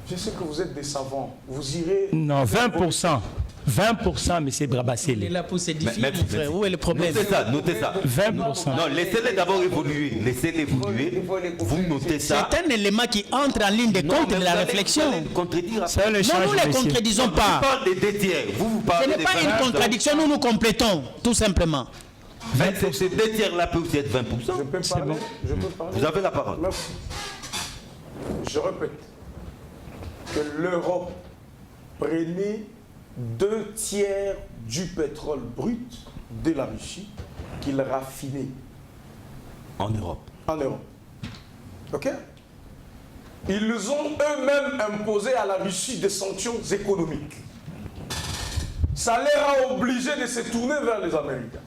Je sais que vous êtes des savants. Vous irez... Non, 20%. 20%, mais c'est Il est Brabacélé. là pour s'édifier, Mais- mon frère. Où est le problème? Notez ça. 20%. Non, laissez-les d'abord évoluer. Laissez-les évoluer. Vous notez ça. C'est un élément qui entre en ligne de Non, compte mais de vous la allez- réflexion. vous allez me contredire après. C'est un Non, échange, nous ne les messieurs. contredisons Je pas. parle des 2/3. Vous Ce parlez n'est des pas une 20%. contradiction, nous nous complétons, tout simplement. Mais ces 2/3 là peut aussi être 20%. Je peux parler, bon. je peux parler. Vous avez la parole. Merci. Je répète que l'Europe prenait 2/3 du pétrole brut de la Russie qu'il raffinait En Europe. en Europe. Ok? Ils ont eux-mêmes imposé à la Russie des sanctions économiques. Ça les a obligés de se tourner vers les Américains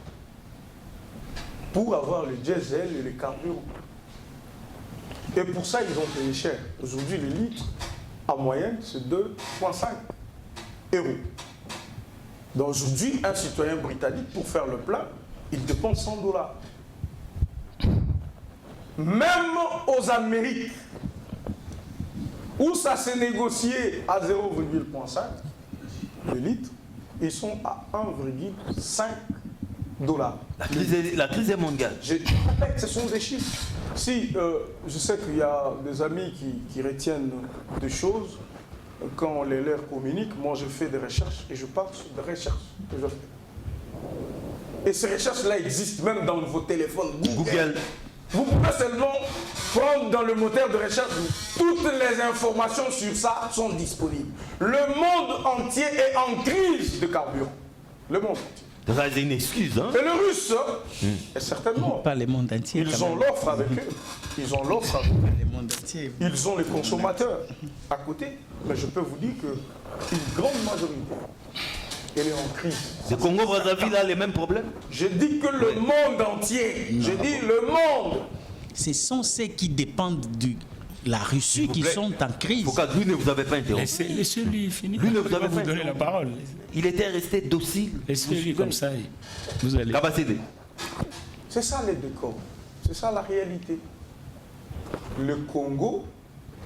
pour avoir le diesel et les carburants. Et pour ça, ils ont payé cher. Aujourd'hui, le litre, en moyenne, c'est 2,5 €. Donc aujourd'hui, un citoyen britannique, pour faire le plein, il dépense 100 $. Même aux Amériques, où ça s'est négocié à 0,5 le litre, ils sont à 1,5 $. La crise est mondiale. Je répète, ce sont des chiffres. Si, je sais qu'il y a des amis qui retiennent des choses, quand on les leur communique, moi je fais des recherches et je parle sur des recherches que je fais. Et ces recherches-là existent même dans vos téléphones Google. Vous pouvez seulement prendre dans le moteur de recherche, toutes les informations sur ça sont disponibles. Le monde entier est en crise de carburant. Le monde entier. Ça, c'est une excuse, hein? Et les Russes, et certainement, Pas le monde entier. ils quand ont même. l'offre avec eux. Ils ont l'offre avec eux. Le monde entier. Ils ont les consommateurs à côté. Mais je peux vous dire qu'une grande majorité, elle est en crise. Le Congo-Brazzaville a les mêmes problèmes. Je dis que le monde entier, je dis le monde. Ce sont ceux qui dépendent de la Russie vous qui plaît. sont en crise. Pourquoi lui ne vous avait pas interrompu? Laissez-lui finir. Lui ne vous Il va avait vous pas donner la parole. Il était resté docile. Laissez-lui comme ça. Vous allez. Kabassédé. C'est ça les décors. C'est ça la réalité. Le Congo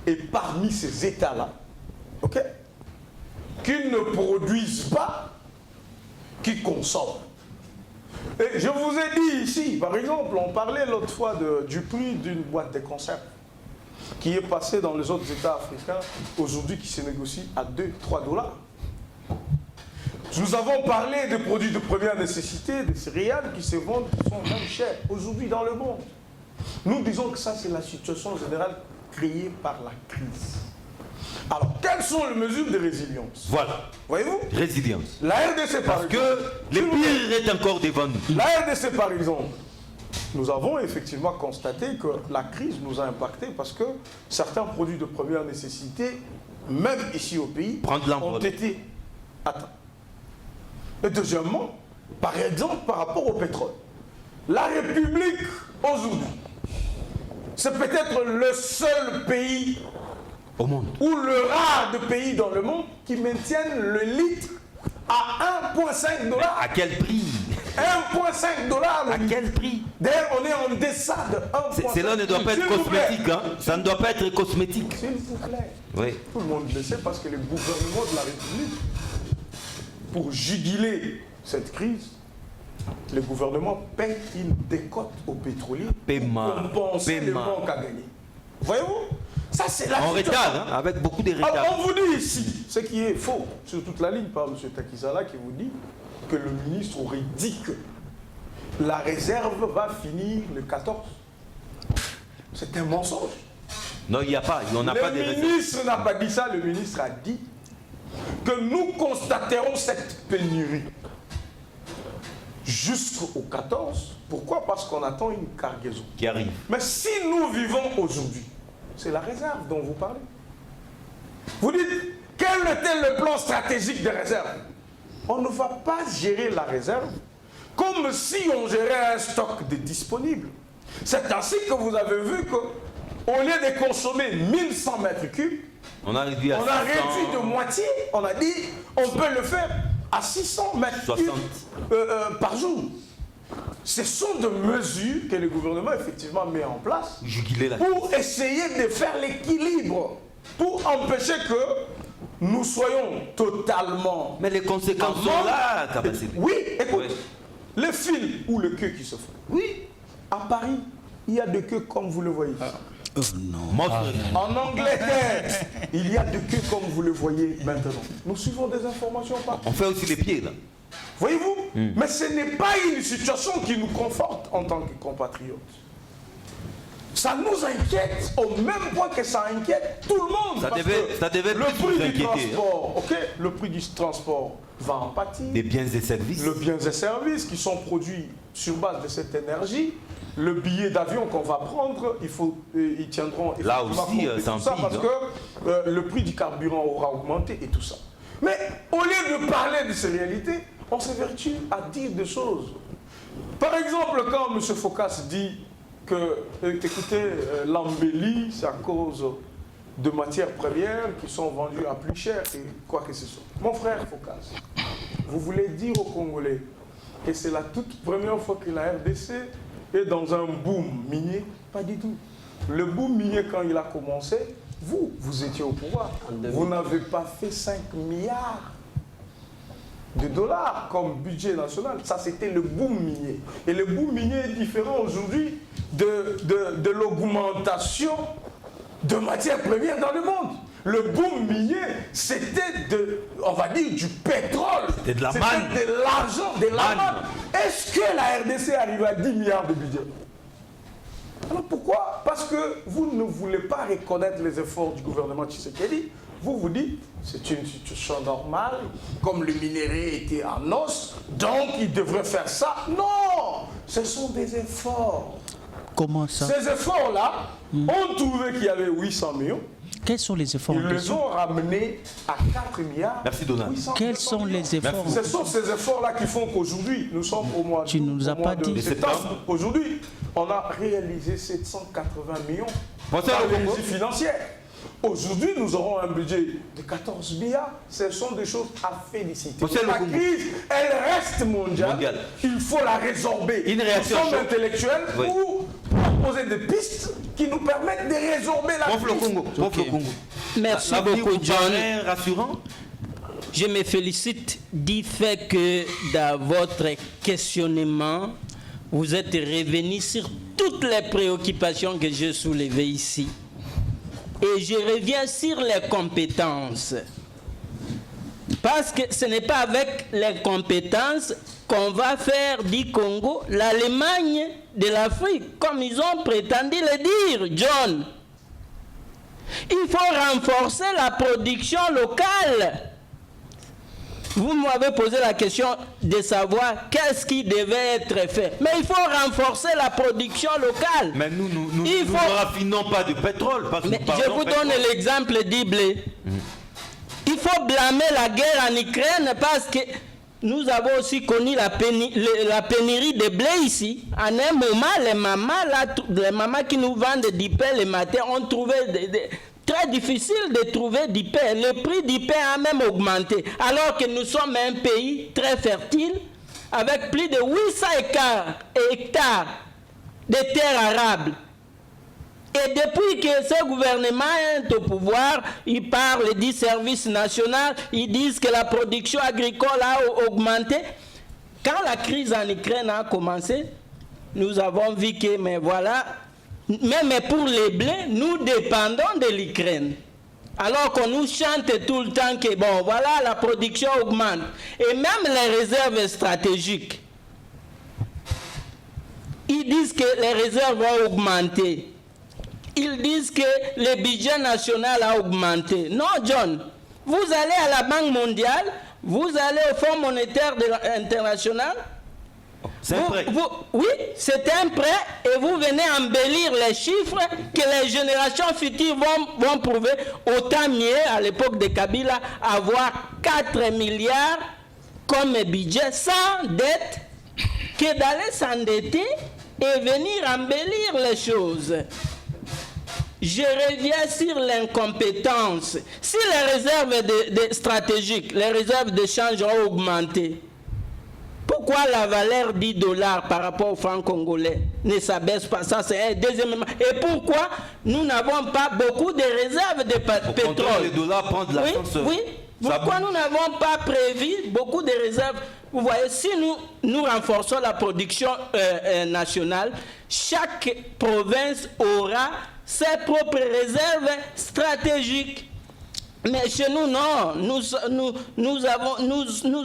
est parmi ces États-là, ok, qui ne produisent pas, qui consomment. Et je vous ai dit ici, par exemple, on parlait l'autre fois du prix d'une boîte de conserve qui est passée dans les autres États africains, aujourd'hui qui se négocie à 2-3 dollars. Nous avons parlé des produits de première nécessité, des céréales qui se vendent, qui sont même chers aujourd'hui dans le monde. Nous disons que ça, c'est la situation générale créée par la crise. Alors, quelles sont les mesures de résilience? Voilà. Voyez-vous? Résilience. La RDC, par Parce exemple. que le pire est encore devant nous. La RDC, par exemple, nous avons effectivement constaté que la crise nous a impacté parce que certains produits de première nécessité, même ici au pays, Prendre l'envol. ont été atteints. Et deuxièmement, par exemple, par rapport au pétrole. La République, aujourd'hui, c'est peut-être le seul pays Au monde. ou le rare de pays dans le monde qui maintiennent le litre à 1,5 dollars. À quel prix? 1,5 dollars le À litre. quel prix? D'ailleurs, on est en deçà de 1,5. Cela ne doit pas être S'il vous plaît. cosmétique, hein? Ça ne doit pas être cosmétique. S'il vous plaît. Oui. Tout le monde le sait parce que les gouvernements de la République, pour juguler cette crise, le gouvernement paye une décote aux pétroliers Paiement. pour compenser le Paiement. manque à gagner. Voyez-vous? Ça, c'est la En situation. retard, hein? Avec beaucoup de Alors, retard. on vous dit ici, ce qui est faux, sur toute la ligne par M. Takizala qui vous dit que le ministre aurait dit que la réserve va finir le 14. C'est un mensonge. Non, il n'y a pas. On n'a pas de Le réserve. ministre n'a pas dit ça, le ministre a dit que nous constaterons cette pénurie jusqu'au 14. Pourquoi? Parce qu'on attend une cargaison. Qui arrive. Mais si nous vivons aujourd'hui, c'est la réserve dont vous parlez. Vous dites, quel était le plan stratégique de réserve? On ne va pas gérer la réserve comme si on gérait un stock de disponible. C'est ainsi que vous avez vu qu'au lieu de consommer 1100 mètres cubes, On a réduit à on a 600. réduit de moitié. On a dit, on peut le faire à 600 mètres 60. cubes par jour. Ce sont des mesures que le gouvernement effectivement met en place Juguler la pour essayer de faire l'équilibre, pour empêcher que nous soyons totalement... Mais les conséquences en sont manque. là, Kabassédé. Oui, écoute, Oui. les fils ou le queue qui se font. Oui, à Paris, il y a des queues comme vous le voyez. Oh non. Monstre. En Angleterre, il y a des queues comme vous le voyez maintenant. Nous suivons des informations partout. On fait aussi les pieds, là. Voyez-vous? Mais ce n'est pas une situation qui nous conforte en tant que compatriotes. Ça nous inquiète au même point que ça inquiète tout le monde. Ça parce devait- que ça devait le plus prix vous du inquiéter, transport, ok, le prix du transport va en pâtir. Des biens et services. Le biens et services qui sont produits sur base de cette énergie, le billet d'avion qu'on va prendre, ils tiendront Là effectivement aussi, compte de ça tout ça empile, parce que le prix du carburant aura augmenté et tout ça. Mais au lieu de parler de ces réalités, on s'évertue à dire des choses. Par exemple, quand M. Focas dit que, écoutez, l'embellie, c'est à cause de matières premières qui sont vendues à plus cher et quoi que ce soit. Mon frère Focas, vous voulez dire aux Congolais que c'est la toute première fois que la RDC est dans un boom minier? Pas du tout. Le boom minier, quand il a commencé, vous étiez au pouvoir. Vous n'avez pas fait 5 milliards de dollars comme budget national. Ça, c'était le boom minier. Et le boom minier est différent aujourd'hui de l'augmentation de matières premières dans le monde. Le boom minier, c'était on va dire, du pétrole. C'était de la manne. C'était de l'argent, de la Manne. manne. Est-ce que la RDC arrive à 10 milliards de budget? Alors pourquoi? Parce que vous ne voulez pas reconnaître les efforts du gouvernement Tshisekedi. Vous vous dites, c'est une situation normale, comme le minerai était en os, donc il devrait faire ça. Non, ce sont des efforts. Comment ça? Ces efforts-là ont trouvé qu'il y avait 800 millions. Quels sont les efforts? Ils les ont ramenés à 4 milliards. Merci, Donald. 800 Quels sont millions. les efforts? Ce sont ces efforts-là qui font qu'aujourd'hui, nous sommes au mois Tu ne nous as pas dit. septembre. Aujourd'hui, on a réalisé 780 millions Pensez à par le Congo. l'énergie financière. Aujourd'hui, nous aurons un budget de 14 milliards. Ce sont des choses à féliciter. Pensez à le La Congo. crise, elle reste mondiale. Mondiale. Il faut la résorber. Une réaction Nous sommes chaude. intellectuels Oui. pour proposer des pistes qui nous permettent de résorber la Pauvre le crise. Congo. Pauvre le Congo. Merci L'avenir beaucoup, vous John. paraît rassurant? Je me félicite du fait que dans votre questionnement, vous êtes revenu sur toutes les préoccupations que j'ai soulevées ici. Et je reviens sur les compétences. Parce que ce n'est pas avec les compétences qu'on va faire du Congo l'Allemagne de l'Afrique, comme ils ont prétendu le dire, John. Il faut renforcer la production locale. Vous m'avez posé la question de savoir qu'est-ce qui devait être fait. Mais il faut renforcer la production locale. Mais nous Il ne faut- raffinons pas de pétrole. Parce que Mais nous je parlons vous donne pétrole. l'exemple du blé. Il faut blâmer la guerre en Ukraine parce que nous avons aussi connu la pénurie de blé ici. En un moment, les mamans qui nous vendent du pain le matin ont trouvé très difficile de trouver du pain. Le prix du pain a même augmenté. Alors que nous sommes un pays très fertile avec plus de 800 hectares de terres arables. Et depuis que ce gouvernement est au pouvoir, ils parlent du service national, ils disent que la production agricole a augmenté. Quand la crise en Ukraine a commencé, nous avons vu que, mais voilà, même pour les blés, nous dépendons de l'Ukraine. Alors qu'on nous chante tout le temps que, bon, voilà, la production augmente. Et même les réserves stratégiques, ils disent que les réserves vont augmenter. Ils disent que le budget national a augmenté. Non, John, vous allez à la Banque mondiale, vous allez au Fonds monétaire international. C'est un prêt. Oui, c'est un prêt et vous venez embellir les chiffres que les générations futures vont prouver. Autant mieux, à l'époque de Kabila, avoir 4 milliards comme budget sans dette que d'aller s'endetter et venir embellir les choses. Je reviens sur l'incompétence. Si les réserves stratégiques, les réserves de change ont augmenté, pourquoi la valeur du dollar par rapport au franc congolais ne s'abaisse pas? Ça, c'est un. Deuxièmement, et pourquoi nous n'avons pas beaucoup de réserves de pétrole? Le dollar prend de l'ascenseur. Oui. Pourquoi nous n'avons pas prévu beaucoup de réserves? Vous voyez, si nous renforçons la production nationale, chaque province aura ses propres réserves stratégiques. Mais chez nous, non. Nous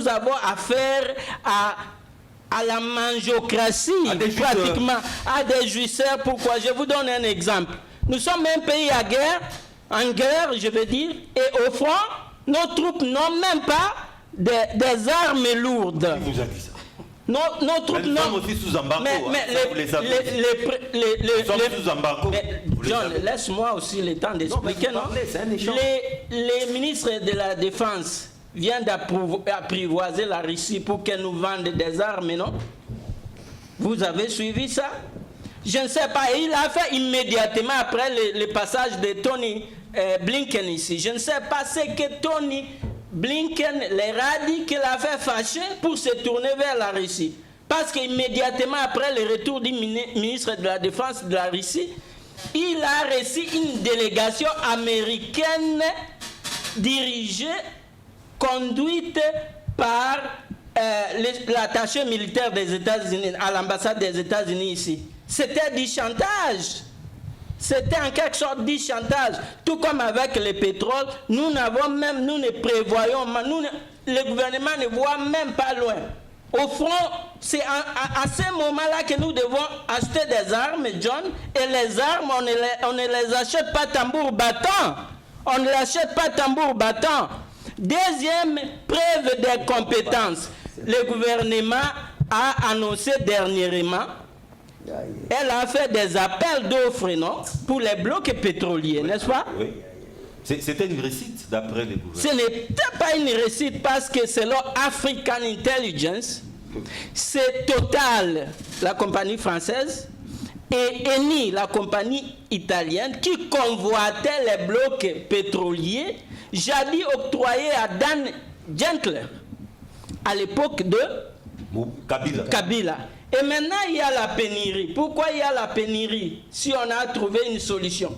avons affaire à la mangiocratie, pratiquement, à des jouisseurs. Pourquoi? Je vous donne un exemple. Nous sommes un pays en guerre, je veux dire, et au front, nos troupes n'ont même pas des armes lourdes. Qui vous a dit ça? Nos troupes Nous sommes aussi sous embargo. Nous sommes sous embargo. John, laisse-moi aussi le temps d'expliquer. C'est un échange. Les ministres de la Défense viennent d'apprivoiser la Russie pour qu'elle nous vende des armes, non? Vous avez suivi ça? Je ne sais pas. Il a fait immédiatement après le passage de Tony Blinken ici. Je ne sais pas ce que Tony Blinken les a dit qu'il a fait fâcher pour se tourner vers la Russie. Parce qu'immédiatement après le retour du ministre de la Défense de la Russie, il a reçu une délégation américaine dirigée, conduite par l'attaché militaire des États-Unis, à l'ambassade des États-Unis ici. C'était du chantage. C'était en quelque sorte du chantage. Tout comme avec le pétrole, nous ne prévoyons, le gouvernement ne voit même pas loin. Au front, c'est à ce moment-là que nous devons acheter des armes, John, et les armes, on ne les achète pas tambour battant. On ne les achète pas tambour battant. Deuxième preuve des compétences, le gouvernement a annoncé dernièrement, elle a fait des appels d'offres, non, pour les blocs pétroliers, n'est-ce pas? Oui. C'était une réussite d'après les gouvernements. Ce n'était pas une réussite parce que selon African Intelligence, c'est Total, la compagnie française, et Eni, la compagnie italienne, qui convoitaient les blocs pétroliers, jadis octroyés à Dan Gentler, à l'époque de Kabila. Et maintenant, il y a la pénurie. Pourquoi il y a la pénurie si on a trouvé une solution?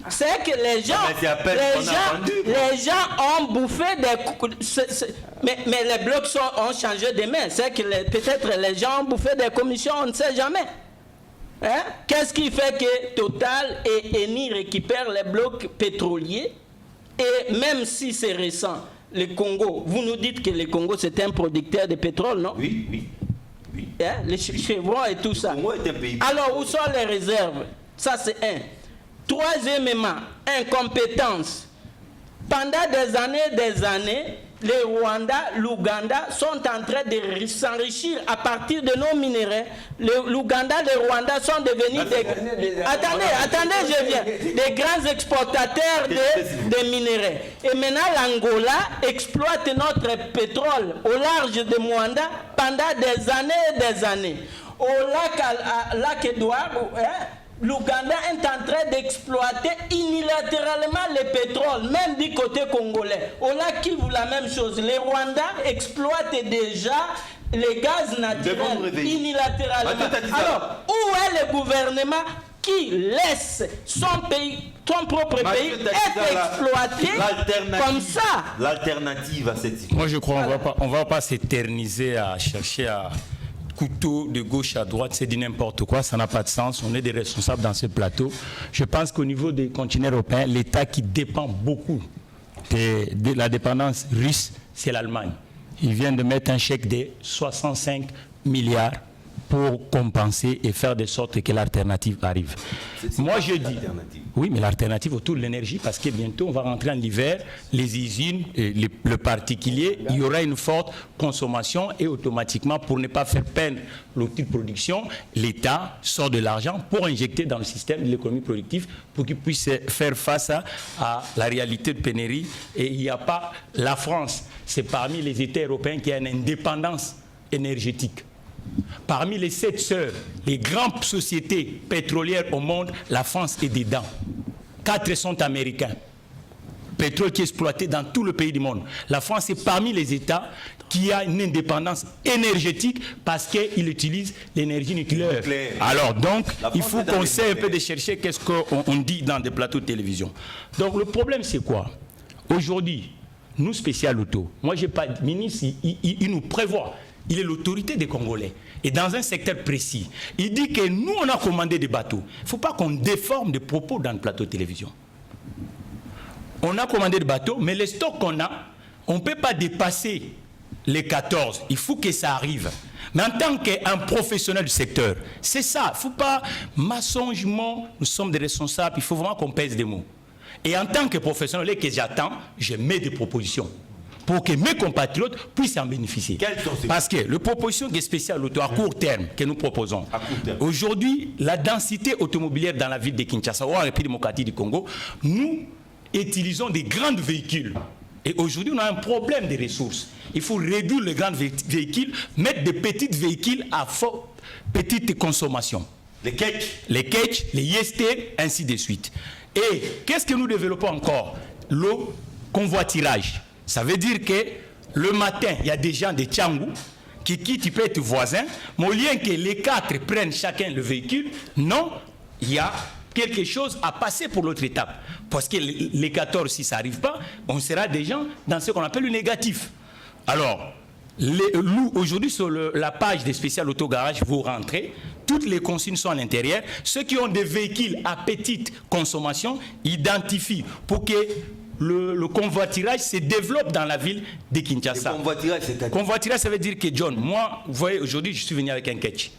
C'est que les gens ont bouffé des... Mais les blocs ont changé de main. C'est que peut-être les gens ont bouffé des commissions, on ne sait jamais. Hein? Qu'est-ce qui fait que Total et Eni récupèrent les blocs pétroliers? Et même si c'est récent, le Congo, vous nous dites que le Congo c'est un producteur de pétrole, non? Oui. Hein? Les chevrons et tout ça. Alors, où sont les réserves? Ça, c'est un. Troisièmement, incompétence. Pendant des années, le Rwanda, l'Ouganda sont en train de s'enrichir à partir de nos minéraux. L'Ouganda, le Rwanda sont devenus des... Attendez, je viens. Des grands exportateurs de minéraux. Et maintenant, l'Angola exploite notre pétrole au large de Mwanda pendant des années et des années. Au lac Édouard, l'Ouganda est en train d'exploiter unilatéralement le pétrole, même du côté congolais. Au lac Kivu, la même chose. Les Rwandais exploitent déjà les gaz naturels unilatéralement. Alors, où est le gouvernement qui laisse son propre pays être exploité comme ça? L'alternative à cette situation. Moi, je crois qu'on ne va pas s'éterniser à chercher à couteau de gauche à droite, c'est du n'importe quoi, ça n'a pas de sens, on est des responsables dans ce plateau. Je pense qu'au niveau des continents européens, l'État qui dépend beaucoup de la dépendance russe, c'est l'Allemagne. Ils viennent de mettre un chèque de 65 milliards pour compenser et faire de sorte que l'alternative arrive. Moi je dis, oui, mais l'alternative autour de l'énergie, parce que bientôt on va rentrer en hiver, les usines, le particulier, il y aura une forte consommation et automatiquement, pour ne pas faire peine l'outil de production, l'État sort de l'argent pour injecter dans le système de l'économie productive pour qu'il puisse faire face à la réalité de pénurie. Et il n'y a pas, la France, c'est parmi les États européens qui a une indépendance énergétique. Parmi les 7 sœurs, les grandes sociétés pétrolières au monde, la France est dedans. 4 sont américains. Pétrole qui est exploité dans tout le pays du monde. La France est parmi les États qui a une indépendance énergétique parce qu'il utilise l'énergie nucléaire. Alors donc, il faut qu'on essaie un peu de chercher qu'est-ce qu'on dit dans des plateaux de télévision. Donc le problème c'est quoi? Aujourd'hui, nous spécial auto, moi j'ai pas de ministre, il nous prévoit. Il est l'autorité des Congolais. Et dans un secteur précis, il dit que nous, on a commandé des bateaux. Il ne faut pas qu'on déforme des propos dans le plateau de télévision. On a commandé des bateaux, mais les stocks qu'on a, on ne peut pas dépasser les 14. Il faut que ça arrive. Mais en tant qu'un professionnel du secteur, c'est ça. Il ne faut pas mensongement, nous sommes des responsables, il faut vraiment qu'on pèse des mots. Et en tant que professionnel que j'attends, je mets des propositions pour que mes compatriotes puissent en bénéficier. Parce que le proposition qui est spéciale à court terme que nous proposons, aujourd'hui, la densité automobilière dans la ville de Kinshasa, ou en République démocratique du Congo, nous utilisons des grands véhicules. Et aujourd'hui, on a un problème de ressources. Il faut réduire les grands véhicules, mettre des petits véhicules à petite consommation. Les ketch, les YST, ainsi de suite. Et qu'est-ce que nous développons encore? Le convoiturage. Ça veut dire que le matin, il y a des gens de Tchangou qui peut être voisin, mais au lieu que les 4 prennent chacun le véhicule, non, il y a quelque chose à passer pour l'autre étape. Parce que les 14, si ça n'arrive pas, on sera des gens dans ce qu'on appelle le négatif. Alors, aujourd'hui, sur la page des spéciales autogarages, vous rentrez, toutes les consignes sont à l'intérieur. Ceux qui ont des véhicules à petite consommation identifient pour que le convoiturage se développe dans la ville de Kinshasa. Le convoiturage, c'est-à-dire? Convoiturage, ça veut dire que John, moi, vous voyez, aujourd'hui, je suis venu avec un ketch.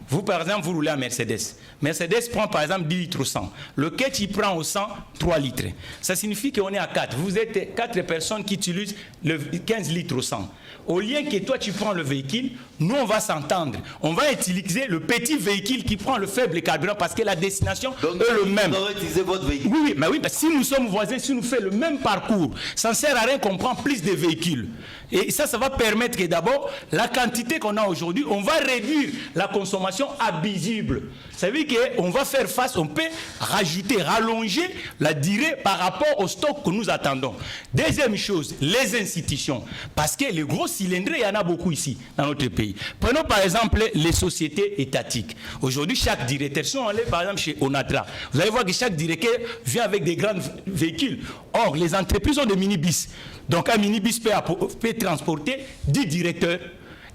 Vous, par exemple, vous roulez en Mercedes. Mercedes prend, par exemple, 10 litres au 100. Le ketch, il prend au 100 3 litres. Ça signifie qu'on est à 4. Vous êtes 4 personnes qui utilisent le 15 litres au 100. Au lieu que toi, tu prends le véhicule, nous, on va s'entendre. On va utiliser le petit véhicule qui prend le faible carburant parce que la destination est le même. Vous aurez utilisé votre véhicule. Oui, mais oui, si nous sommes voisins, si nous faisons le même parcours, ça ne sert à rien qu'on prend plus de véhicules. Et ça va permettre que d'abord, la quantité qu'on a aujourd'hui, on va réduire la consommation abusible. Ça veut dire qu'on va faire face, on peut rajouter, rallonger la durée par rapport au stock que nous attendons. Deuxième chose, les institutions. Parce que les gros cylindrés, il y en a beaucoup ici, dans notre pays. Prenons par exemple les sociétés étatiques. Aujourd'hui, chaque directeur, si on allait par exemple chez Onatra, vous allez voir que chaque directeur vient avec des grands véhicules. Or, les entreprises ont des minibus. Donc un minibus peut transporter 10 directeurs.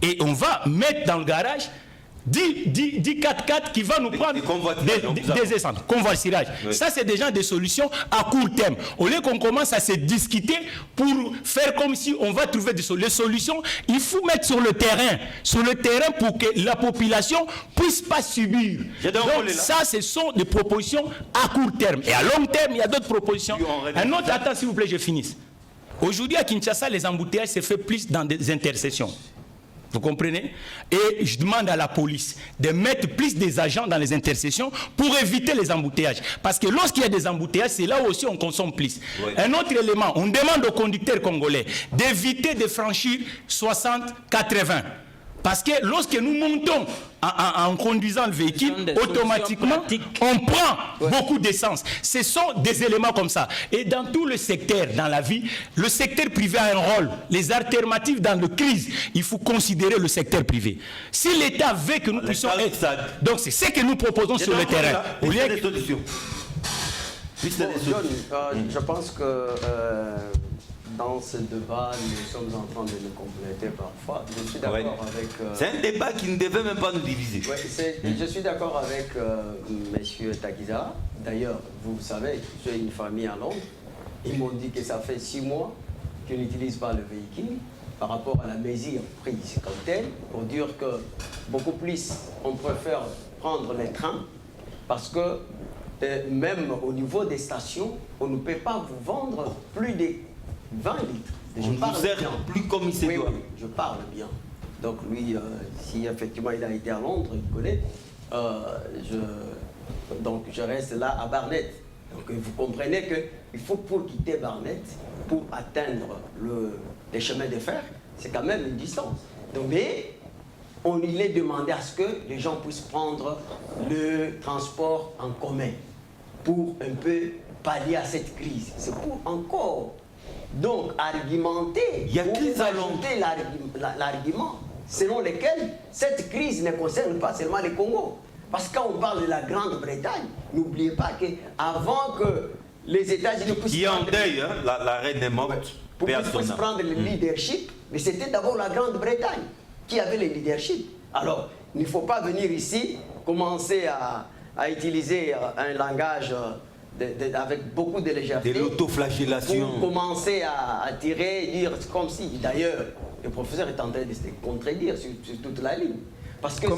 Et on va mettre dans le garage 10 4x4 qui va nous prendre des essences. Convoiturage. Oui. Ça, c'est déjà des solutions à court terme. Au lieu qu'on commence à se discuter pour faire comme si on va trouver des solutions, il faut mettre sur le terrain pour que la population ne puisse pas subir. Donc ça, ce sont des propositions à court terme. Et à long terme, il y a d'autres propositions. Un autre, attends s'il vous plaît, je finisse. Aujourd'hui, à Kinshasa, les embouteillages se font plus dans des intersections. Vous comprenez? Et je demande à la police de mettre plus des agents dans les intersections pour éviter les embouteillages. Parce que lorsqu'il y a des embouteillages, c'est là aussi on consomme plus. Oui. Un autre élément, on demande aux conducteurs congolais d'éviter de franchir 60-80. Parce que lorsque nous montons en conduisant le véhicule, automatiquement, on prend beaucoup d'essence. Ce sont des éléments comme ça. Et dans tout le secteur, dans la vie, le secteur privé a un rôle. Les alternatives dans la crise, il faut considérer le secteur privé. Si l'État veut que nous puissions être... Donc c'est ce que nous proposons sur le terrain. Il y a des solutions. Je pense que... dans ce débat, nous sommes en train de nous compléter parfois. Je suis d'accord avec... C'est un débat qui ne devait même pas nous diviser. Je suis d'accord avec M. Takiza. D'ailleurs, vous savez, j'ai une famille à Londres. Ils m'ont dit que ça fait 6 mois qu'ils n'utilisent pas le véhicule par rapport à la mesure prise comme telle, pour dire que beaucoup plus, on préfère prendre les trains parce que même au niveau des stations, on ne peut pas vous vendre plus de 20 litres. On ne vous sert plus comme il se doit. Oui, je parle bien. Donc lui, si effectivement il a été à Londres, il connaît, donc je reste là à Barnet. Donc vous comprenez qu'il faut pour quitter Barnet, pour atteindre les chemins de fer, c'est quand même une distance. Donc, mais il est demandé à ce que les gens puissent prendre le transport en commun pour un peu pallier à cette crise. C'est pour encore... Donc, argumenter, ajouter l'argument selon lequel cette crise ne concerne pas seulement le Congo. Parce que quand on parle de la Grande-Bretagne, n'oubliez pas qu'avant que les États-Unis puissent... Qui est en deuil, hein, la reine est morte. Pour qu'ils puissent prendre le leadership, mais c'était d'abord la Grande-Bretagne qui avait le leadership. Alors, il ne faut pas venir ici commencer à utiliser un langage... avec beaucoup de légèreté, de l'autoflagellation, pour commencer à tirer, dire comme si, d'ailleurs, le professeur est en train de se contredire sur toute la ligne. Parce que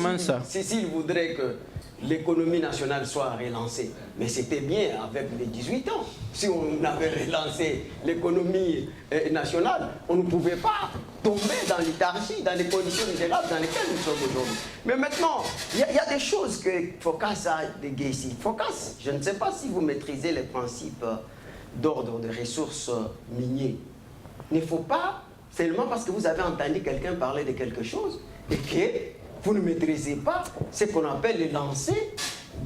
s'il voudrait que l'économie nationale soit relancée, mais c'était bien avec les 18 ans. Si on avait relancé l'économie nationale, on ne pouvait pas tomber dans l'éthargie, dans les conditions misérables dans lesquelles nous sommes aujourd'hui. Mais maintenant, il y a des choses que Focas a déguées ici. Focas, je ne sais pas si vous maîtrisez les principes d'ordre des ressources minières. Il ne faut pas, seulement parce que vous avez entendu quelqu'un parler de quelque chose, et que vous ne maîtrisez pas ce qu'on appelle les lancers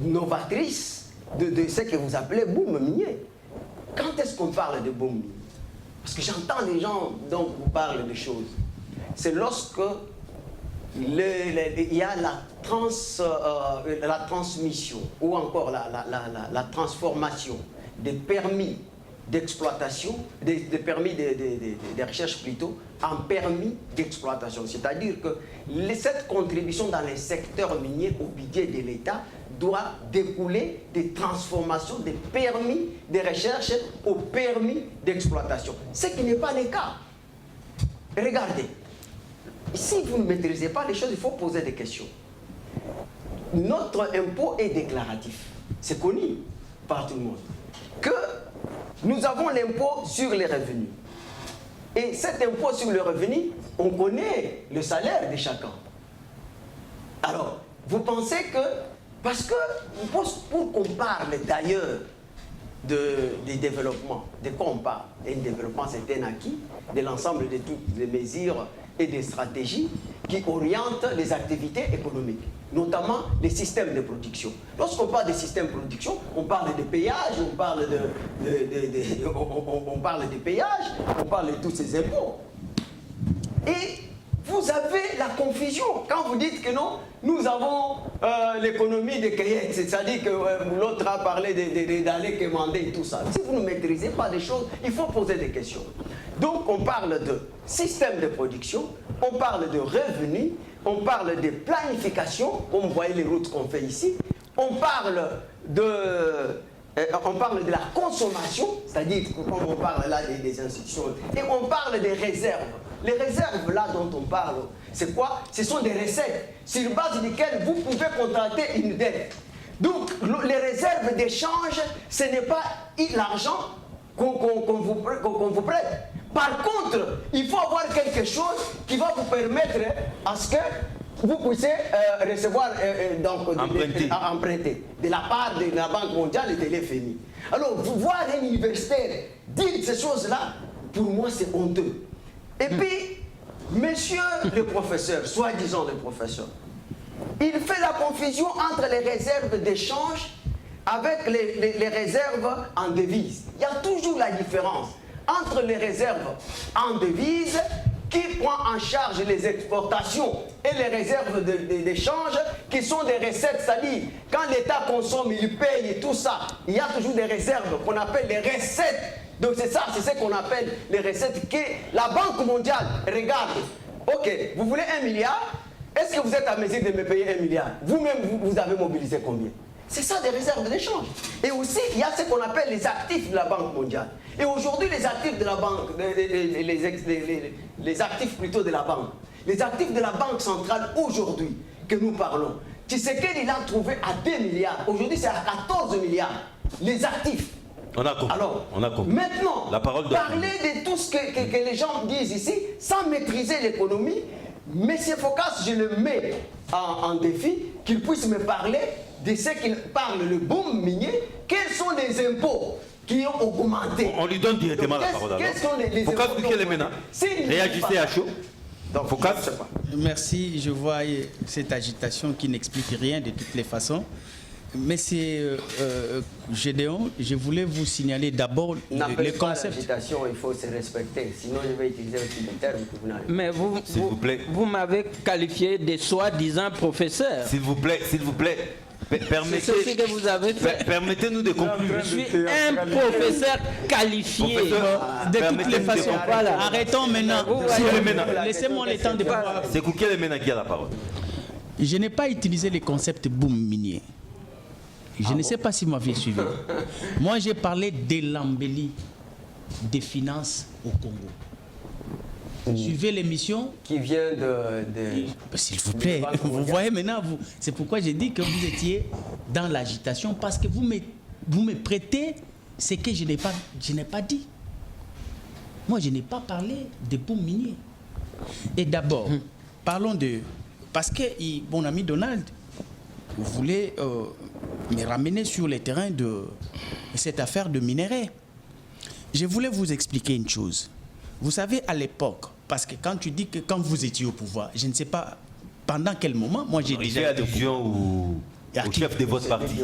novatrices de ce que vous appelez boom minier. Quand est-ce qu'on parle de boom minier? Parce que j'entends les gens donc vous parlent de choses. C'est lorsque il y a la transmission ou encore la transformation des permis d'exploitation, des permis de recherche plutôt, en permis d'exploitation. C'est-à-dire que cette contribution dans les secteurs miniers au budget de l'État doit découler des transformations des permis de recherche au permis d'exploitation. Ce qui n'est pas le cas. Regardez, si vous ne maîtrisez pas les choses, il faut poser des questions. Notre impôt est déclaratif. C'est connu par tout le monde. Que nous avons l'impôt sur les revenus. Et cet impôt sur le revenu, on connaît le salaire de chacun. Alors, vous pensez que, parce que pour qu'on parle d'ailleurs des développements, de quoi on parle? Et un développement, c'est un acquis de l'ensemble de toutes les mesures et des stratégies qui orientent les activités économiques, notamment les systèmes de production. Lorsqu'on parle des systèmes de production, on parle de péage, on parle on parle des péages, on parle de tous ces impôts. Et vous avez la confusion quand vous dites que non, nous avons l'économie des caillettes, c'est-à-dire que l'autre a parlé d'aller commander et tout ça. Si vous ne maîtrisez pas des choses, il faut poser des questions. Donc on parle de système de production, on parle de revenus, on parle de planification, comme vous voyez les routes qu'on fait ici, on parle de la consommation, c'est-à-dire comme on parle là des institutions, et on parle des réserves. Les réserves là dont on parle, c'est quoi? Ce sont des recettes sur base desquelles vous pouvez contracter une dette. Donc les réserves d'échange, ce n'est pas l'argent qu'on vous prête. Par contre, il faut avoir quelque chose qui va vous permettre à ce que vous puissiez recevoir, emprunter de la part de la Banque mondiale et de l'FMI. Alors, vous voir un universitaire dire ces choses-là, pour moi, c'est honteux. Et puis, monsieur le professeur, soi-disant le professeur, il fait la confusion entre les réserves d'échange avec les réserves en devises. Il y a toujours la différence entre les réserves en devises qui prend en charge les exportations et les réserves d'échange qui sont des recettes, c'est-à-dire quand l'État consomme, il paye et tout ça, il y a toujours des réserves qu'on appelle les recettes. Donc c'est ça, c'est ce qu'on appelle les recettes que la Banque mondiale regarde. Ok, vous voulez 1 milliard? Est-ce que vous êtes à mesure de me payer 1 milliard? Vous-même, vous avez mobilisé combien? C'est ça des réserves d'échange. Et aussi, il y a ce qu'on appelle les actifs de la Banque mondiale. Et aujourd'hui, les actifs de la banque, les actifs plutôt de la banque, les actifs de la Banque centrale aujourd'hui que nous parlons, Tshisekedi il a trouvé à 2 milliards. Aujourd'hui, c'est à 14 milliards. Les actifs. On a compris. Alors, on a compris. Maintenant, la parole parler de tout ce que les gens disent ici, sans maîtriser l'économie, M. Focas, je le mets en défi, qu'il puisse me parler de ce qu'il parle, le boom minier, quels sont les impôts qui ont augmenté. On lui donne directement la parole. Quels sont les Focas, impôts quel est maintenant? Réagissez à chaud. Donc, Focas. Merci, je vois cette agitation qui n'explique rien de toutes les façons. Monsieur Gédéon, je voulais vous signaler d'abord les concepts. L'agitation, il faut se respecter, sinon je vais utiliser aussi des termes que vous n'avez pas. Mais vous m'avez qualifié de soi-disant professeur. S'il vous plaît, permettez, c'est ce que vous avez fait. Permettez-nous de conclure. Je suis un professeur qualifié. De toutes les façons. Voilà. Arrêtons maintenant. Laissez-moi le temps de pouvoir. C'est Koukel Mena qui a la parole. Je n'ai pas utilisé le concept boom minier. Je ne sais pas si vous m'avez suivi. Moi, j'ai parlé de l'embellie des finances au Congo. Suivez l'émission. Qui vient S'il vous plaît, vous voyez maintenant, c'est pourquoi j'ai dit que vous étiez dans l'agitation, parce que vous me prêtez ce que je n'ai pas dit. Moi, je n'ai pas parlé de boom minier. Et d'abord, parlons de... Parce que mon ami Donald voulait me ramener sur le terrain de cette affaire de minerais. Je voulais vous expliquer une chose. Vous savez, à l'époque, parce que quand tu dis que quand vous étiez au pouvoir, je ne sais pas pendant quel moment, moi j'ai déjà été allusion au chef de votre parti.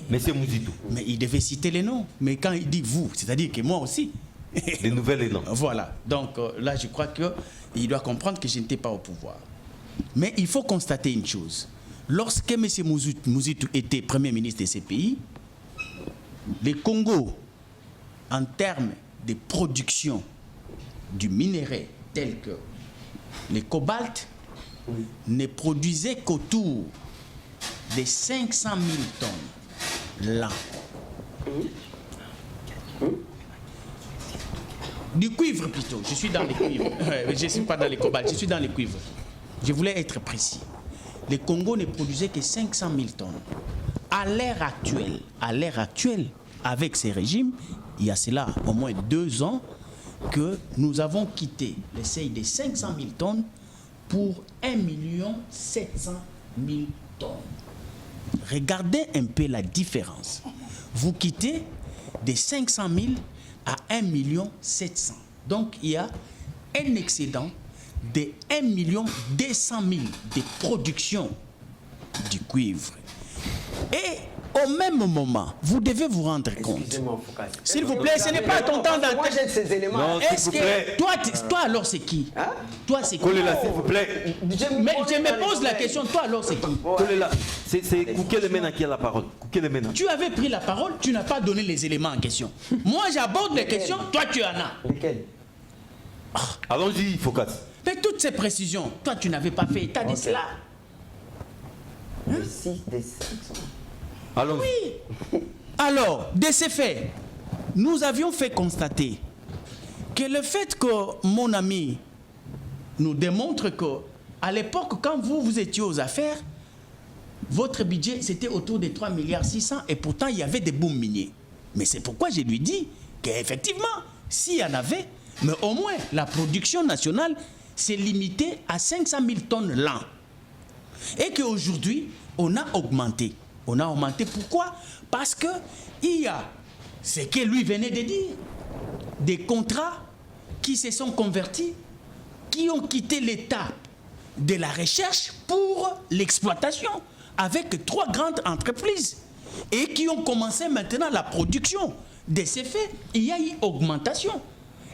Monsieur Mouzitou. Mais il devait citer les noms. Mais quand il dit vous, c'est-à-dire que moi aussi. Les nouvelles noms. Voilà. Donc là, je crois qu'il doit comprendre que je n'étais pas au pouvoir. Mais il faut constater une chose. Lorsque M. Mouzitou était Premier ministre de ce pays, le Congo en termes de production du minerai tel que le cobalt, ne produisait qu'autour de 500 000 tonnes l'an. Du cuivre plutôt, je suis dans les cuivres. Je ne suis pas dans les cobaltes, je suis dans les cuivres. Je voulais être précis. Le Congo ne produisait que 500 000 tonnes. À l'ère actuelle, avec ces régimes, il y a cela au moins 2 ans que nous avons quitté le seuil des 500 000 tonnes pour 1 700 000 tonnes. Regardez un peu la différence. Vous quittez de 500 000 à 1 700 000. Donc il y a un excédent de 1 200 000 de production du cuivre. Et au même moment, vous devez vous rendre compte. Excusez-moi, Foucault. S'il vous plaît, ce n'est pas ton temps Moi, j'ai ces éléments. Non, s'il Est-ce vous plaît. que toi alors c'est qui? Hein? Toi c'est qui? Collez-la, s'il vous plaît. Mais je me pose la question, toi alors c'est qui? Collez-la. C'est Koukelemena qui a la parole. Koukelemena. Tu avais pris la parole, tu n'as pas donné les éléments en question. Moi j'aborde les questions, toi tu en as. Lequel? Allons-y, Foucault. Mais toutes ces précisions, toi tu n'avais pas fait état de cela. Le 6 des 500. Allons-y. Alors, de ces faits, nous avions fait constater que le fait que mon ami nous démontre que à l'époque, quand vous étiez aux affaires, votre budget c'était autour de 3,6 milliards et pourtant il y avait des booms miniers. Mais c'est pourquoi je lui dis qu'effectivement, s'il y en avait, mais au moins la production nationale s'est limitée à 500 000 tonnes l'an. Et qu'aujourd'hui, on a augmenté. On a augmenté pourquoi? Parce qu'il y a ce que lui venait de dire, des contrats qui se sont convertis, qui ont quitté l'état de la recherche pour l'exploitation, avec 3 grandes entreprises, et qui ont commencé maintenant la production. De ces faits, il y a eu augmentation.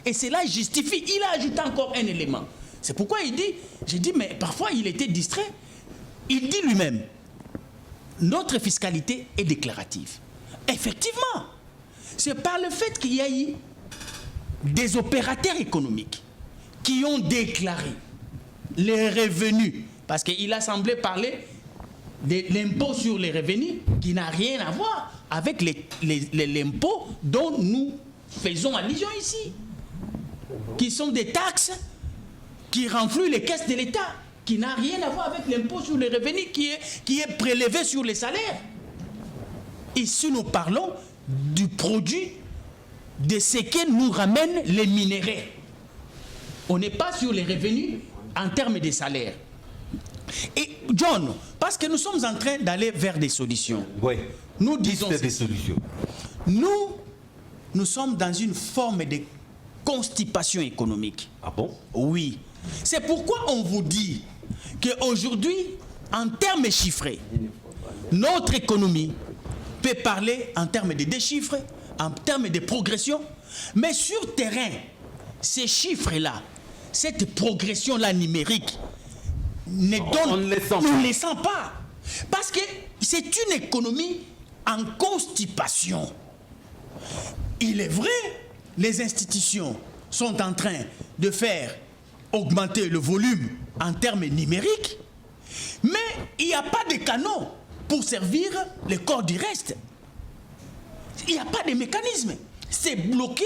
Et cela justifie, il a ajouté encore un élément. C'est pourquoi il dit, j'ai dit, mais parfois il était distrait. Il dit lui-même, notre fiscalité est déclarative. Effectivement, c'est par le fait qu'il y a eu des opérateurs économiques qui ont déclaré les revenus, parce qu'il a semblé parler de l'impôt sur les revenus qui n'a rien à voir avec l'impôt dont nous faisons allusion ici, qui sont des taxes qui renflouent les caisses de l'État, qui n'a rien à voir avec l'impôt sur les revenus qui est prélevé sur les salaires. Ici, nous parlons du produit de ce que nous ramènent les minéraux. On n'est pas sur les revenus en termes de salaires. Et John, parce que nous sommes en train d'aller vers des solutions. Oui. Nous disons des solutions. Nous sommes dans une forme de constipation économique. Ah bon? Oui. C'est pourquoi on vous dit qu'aujourd'hui, en termes chiffrés, notre économie peut parler en termes de déchiffres, en termes de progression, mais sur terrain, ces chiffres-là, cette progression-là numérique, nous ne les sent pas. Parce que c'est une économie en constipation. Il est vrai, les institutions sont en train de faire augmenter le volume en termes numériques, mais il n'y a pas de canon pour servir le corps du reste. Il n'y a pas de mécanisme. C'est bloqué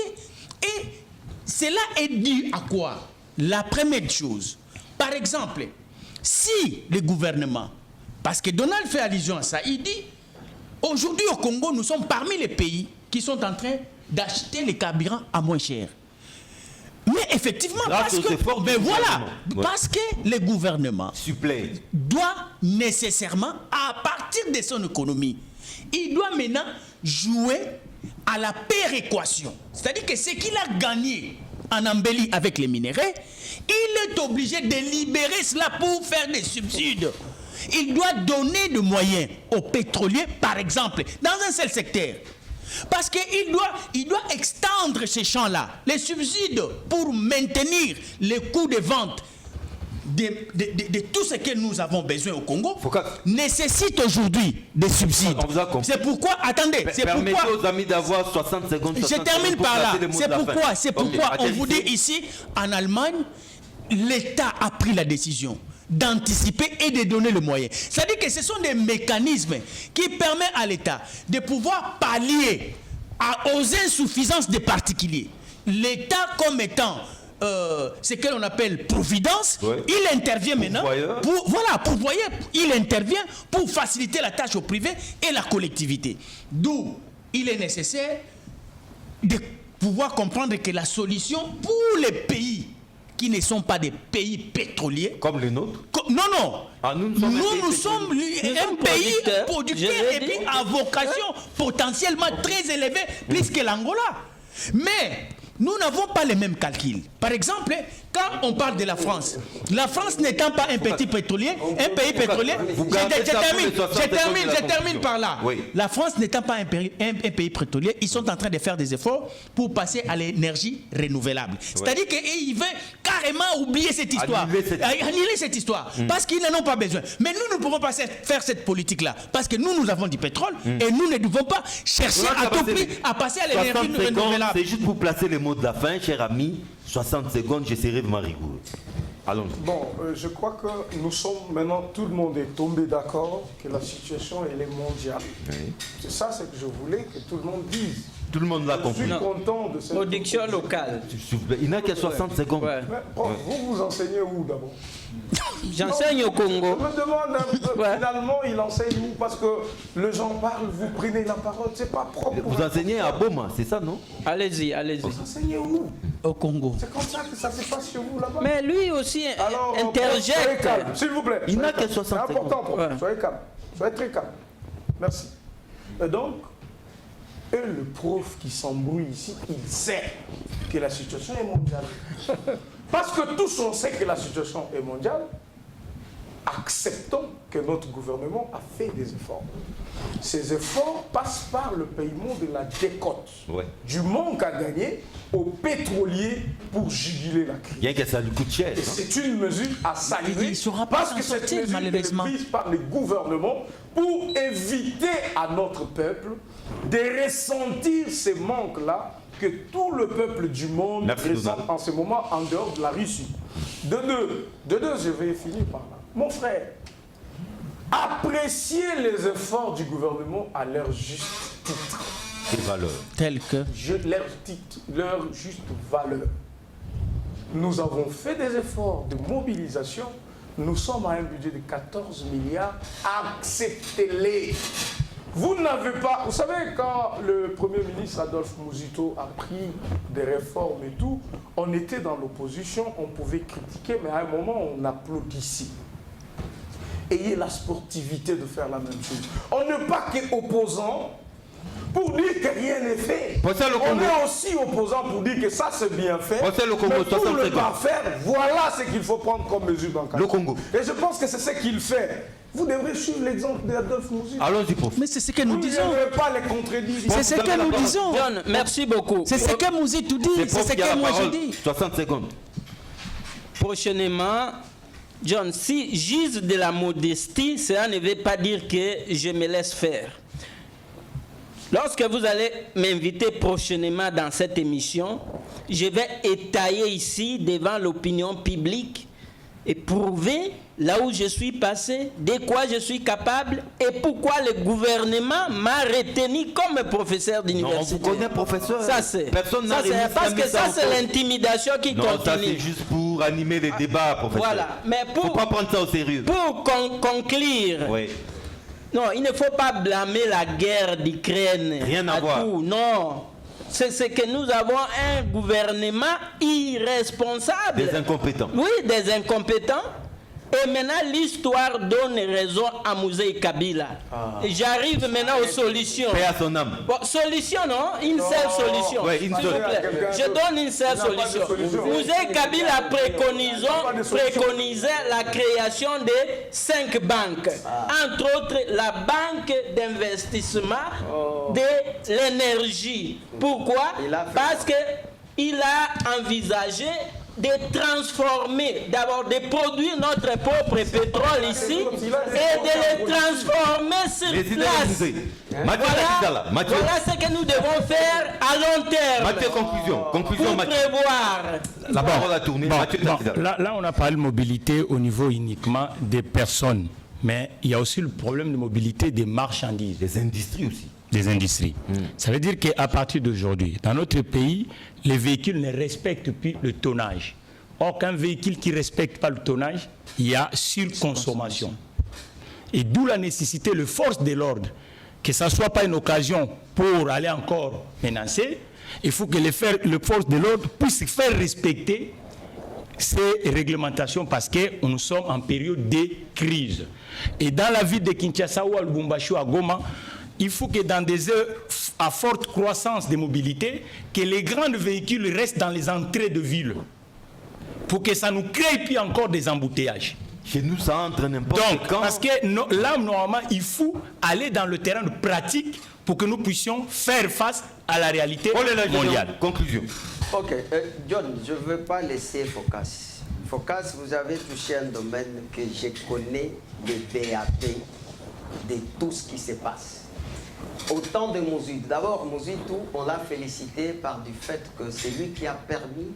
et cela est dû à quoi? La première chose, par exemple, si le gouvernement, parce que Donald fait allusion à ça, il dit, aujourd'hui au Congo, nous sommes parmi les pays qui sont en train d'acheter les carburants à moins cher. Mais effectivement, parce que le gouvernement doit nécessairement, à partir de son économie, il doit maintenant jouer à la péréquation. C'est-à-dire que ce qu'il a gagné en embellie avec les minéraux, il est obligé de libérer cela pour faire des subsides. Il doit donner des moyens aux pétroliers, par exemple, dans un seul secteur. Parce qu'il doit extendre ces champs-là, les subsides pour maintenir les coûts de vente de tout ce que nous avons besoin au Congo Foucault. nécessite aujourd'hui des subsides. On vous a compris. C'est pourquoi, attendez, c'est Permettez pourquoi... aux amis d'avoir 60 secondes. Je 60 termine secondes par là. pour placer les mots C'est de la pourquoi, fin. c'est pourquoi Ok, on vous dit atterrissez. ici, en Allemagne, l'État a pris la décision d'anticiper et de donner le moyen. C'est-à-dire que ce sont des mécanismes qui permettent à l'État de pouvoir pallier aux insuffisances des particuliers. L'État comme étant ce que l'on appelle providence, Ouais. il intervient maintenant Pourvoyeur. pourvoyeur, il intervient pour faciliter la tâche au privé et la collectivité. D'où il est nécessaire de pouvoir comprendre que la solution pour les pays qui ne sont pas des pays pétroliers, Comme les nôtres. non, non. Ah, nous sommes un pays Nous sommes pétrolier. un sommes pays producteurs, producteur je et l'ai puis dit. à vocation potentiellement très élevée, plus que l'Angola. Mais nous n'avons pas les mêmes calculs. Par exemple, quand on parle de la France n'étant pas un petit pétrolier, un pays pétrolier, Vous gardez ça pour les 60 secondes de la je termine conclusion. par là. Oui. La France n'étant pas un pays pétrolier, ils sont en train de faire des efforts pour passer à l'énergie renouvelable. C'est-à-dire qu'ils veulent carrément oublier cette histoire. Annuler cette histoire. Parce qu'ils n'en ont pas besoin. Mais nous ne pouvons pas faire cette politique-là. Parce que nous avons du pétrole et nous ne devons pas chercher à tout prix à passer à l'énergie 60 secondes, renouvelable. c'est juste pour placer les mots de la fin, cher ami. 60 secondes, je serai vraiment rigoureux. Allons. Bon, je crois que nous sommes maintenant, tout le monde est tombé d'accord que la situation elle est mondiale. Oui. C'est ça ce que je voulais que tout le monde dise. Tout le monde l'a Je compris. suis content de cette... Production locale. S'il vous plaît, il n'a que 60 secondes. Ouais. Mais, prof, vous enseignez où d'abord? J'enseigne au Je Congo. me demande un peu, Ouais. finalement, il enseigne où? Parce que les gens parlent, vous prenez la parole, c'est pas propre. Vous enseignez à Boma, c'est ça, non? Allez-y, allez-y. Vous enseignez où? Au Congo. C'est comme ça que ça se passe chez vous là-bas. Mais lui aussi Alors, soyez interjecte. calme, s'il vous plaît. Il n'a Soyez que calme. 60 C'est important, prof. Ouais. Soyez calme. Soyez très calme. Merci. Et donc, le prof qui s'embrouille ici, il sait que la situation est mondiale. Parce que tous on sait que la situation est mondiale, acceptons que notre gouvernement a fait des efforts. Ces efforts passent par le paiement de la décote, Ouais. du manque à gagner aux pétroliers pour juguler la crise. Bien que ça lui coûte cher. Et c'est une mesure à saluer Il sera pas parce s'en que cette sortir, mesure est malheureusement. prise par les gouvernements pour éviter à notre peuple de ressentir ces manques-là que tout le peuple du monde Merci, ressent Donald. en ce moment en dehors de la Russie. De deux, je vais finir par là. Mon frère, appréciez les efforts du gouvernement à leur juste titre. Des valeurs. Tel que... Leur juste valeur. Nous avons fait des efforts de mobilisation. Nous sommes à un budget de 14 milliards. Acceptez-les. Vous n'avez pas... Vous savez, quand le Premier ministre Adolphe Mouzito a pris des réformes et tout, on était dans l'opposition, on pouvait critiquer, mais à un moment, on applaudissait. Ayez la sportivité de faire la même chose. On n'est pas qu'opposant pour dire que rien n'est fait. Pensez le On Congo. est aussi opposant pour dire que ça c'est bien fait. Pensez le Congo, mais pour 60 ne secondes. pas faire, voilà ce qu'il faut prendre comme mesure dans le cas. Le Congo. Et je pense que c'est ce qu'il fait. Vous devrez suivre l'exemple d'Adolphe Mouzito. Allons-y, prof. Mais c'est ce que Vous nous ne disons. devrez pas les contredire. C'est ce que nous disons. John, merci beaucoup. C'est ce que Mouzitou dit. C'est prof ce qui a que la moi je parole. dis. 60 secondes. Prochainement, John, si j'use de la modestie, cela ne veut pas dire que je me laisse faire. Lorsque vous allez m'inviter prochainement dans cette émission, je vais étayer ici devant l'opinion publique et prouver là où je suis passé, de quoi je suis capable et pourquoi le gouvernement m'a retenu comme professeur Non, on d'université. vous connaît, professeur. Ça c'est. Personne n'a ça, c'est- remis parce que ça ça en c'est cause. l'intimidation qui Non, ça continue. c'est juste pour animer les débats, professeur. Voilà. Mais Faut pas prendre ça au sérieux. pour conclure, Oui. non, il ne faut pas blâmer la guerre d'Ukraine. Rien à voir. tout. Non. C'est que nous avons un gouvernement irresponsable. Des incompétents. Oui, des incompétents. Et maintenant, l'histoire donne raison à Mouzé Kabila. Et j'arrive maintenant aux solutions. Paix à son âme. Bon, solution, non? Une seule solution. Ouais, une S'il seule. vous plaît. Je donne une seule Il n'y a pas de solution. solution. Mouzé Kabila préconisait la création de 5 banques. Entre autres, la banque d'investissement de l'énergie. Pourquoi? Il a fait Parce qu'il a envisagé de transformer, d'abord de produire notre propre pétrole ici et de le transformer sur place. Voilà ce que nous devons faire à long terme. Mathieu, conclusion. Pour Mathieu. prévoir. La parole a tourné. Mathieu, Là, on a parlé de mobilité au niveau uniquement des personnes. Mais il y a aussi le problème de mobilité des marchandises. Des industries aussi. Des industries. Ça veut dire qu'à partir d'aujourd'hui, dans notre pays, les véhicules ne respectent plus le tonnage. Or, qu'un véhicule qui ne respecte pas le tonnage, il y a surconsommation. Et d'où la nécessité, le force de l'ordre, que ça ne soit pas une occasion pour aller encore menacer, il faut que les forces de l'ordre puissent faire respecter ces réglementations parce que nous sommes en période de crise. Et dans la ville de Kinshasa ou à Lubumbashi ou à Goma, il faut que dans des heures à forte croissance de mobilité, que les grands véhicules restent dans les entrées de ville pour que ça nous crée puis encore des embouteillages. Chez nous, ça entre n'importe quand. Parce que là, normalement, il faut aller dans le terrain de pratique pour que nous puissions faire face à la réalité mondiale. Conclusion. Ok, John, je ne veux pas laisser Focas. Focas, vous avez touché un domaine que je connais de BAP, de tout ce qui se passe. Autant de Mozitou. D'abord, Mozitou, on l'a félicité par du fait que c'est lui qui a permis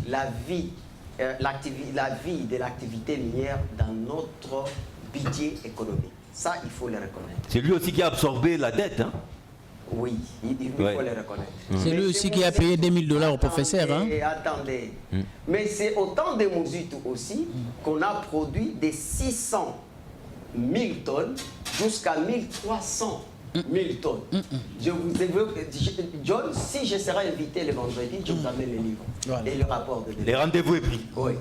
la vie de l'activité minière dans notre budget économique. Ça, il faut le reconnaître. C'est lui aussi qui a absorbé la dette, hein? Oui, il faut le reconnaître. C'est lui aussi qui a payé $2000 au professeur. Hein? Attendez. Mais c'est autant de Mozitou aussi qu'on a produit des 600 000 tonnes jusqu'à 1300 000 tonnes. Je vous évoque, John, si je serai invité le vendredi, je vous amène les livres et le rapport de Les rendez-vous est pris. Oui.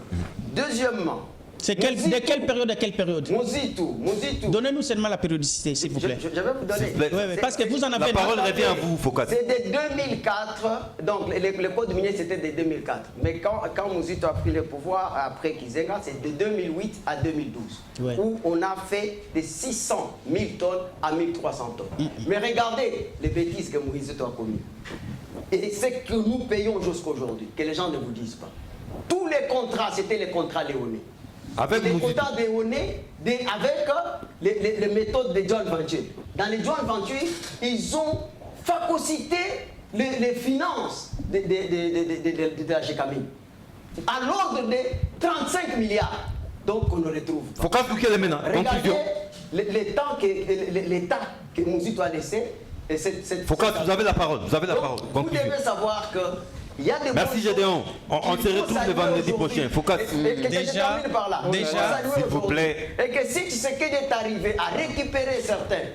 Deuxièmement, de quelle période à quelle période? Mozitou. Donnez-nous seulement la périodicité, s'il vous plaît. Je vais vous donner. Oui, parce que vous en avez... La parole revient à vous, Focas. C'est de 2004, donc le code minier c'était de 2004. Mais quand Mozitou a pris le pouvoir après Kizenga, c'est de 2008 à 2012. Où on a fait de 600 000 tonnes à 1300 tonnes. Mais regardez les bêtises que Mozitou a commises. Et c'est que nous payons jusqu'à aujourd'hui, que les gens ne vous disent pas. Tous les contrats, c'était les contrats léonais. Avec les contrats léonais avec les méthodes de John Venture. Dans les John Venture, ils ont phagocyté les finances de la GECAMIN à l'ordre de 35 milliards. Donc on ne retrouve pas. Faut qu'à est maintenant. Regardez l'État que Mozitou a laissé. Focas, vous avez la parole. Vous vous devez savoir que merci Gédéon. On se retrouve le vendredi prochain. Focas. Déjà, s'il vous plaît. Et que si Tshisekedi est arrivé à récupérer certains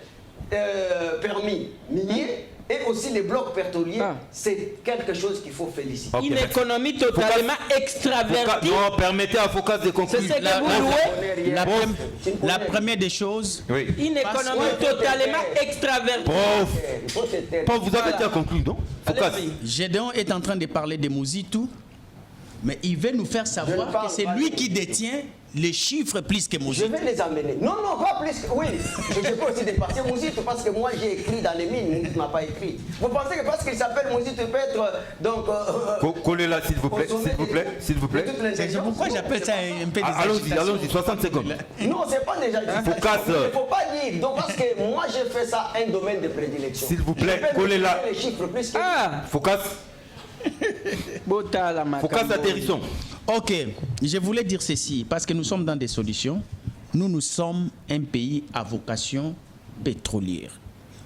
permis miniers et aussi les blocs pétroliers, c'est quelque chose qu'il faut féliciter. Une économie totalement extravertie. Non, permettez à Focas de conclure. C'est ce que vous louez. La première des choses... Oui. Une économie totalement extravertie. Prof, vous avez déjà conclu, non? Focas. Gédéon est en train de parler de Mozitou, mais il veut nous faire savoir que c'est lui qui détient les chiffres plus que Mozitou. Je vais les amener. Non, pas plus que... Oui, je peux aussi dépasser Mozitou parce que moi j'ai écrit dans les mines, Mozitou ne m'a pas écrit. Vous pensez que parce qu'il s'appelle Mozitou peut être... Donc... Collez-là, s'il vous plaît, s'il vous plaît. C'est pourquoi j'appelle ça un peu des allons-y, 60 secondes. Non, c'est pas déjà... Il ne faut pas dire. Donc parce que moi j'ai fait ça un domaine de prédilection. S'il vous plaît, collez-là. Les chiffres plus que... Focas. Focas, atterrissons. Ok, je voulais dire ceci, parce que nous sommes dans des solutions. Nous sommes un pays à vocation pétrolière.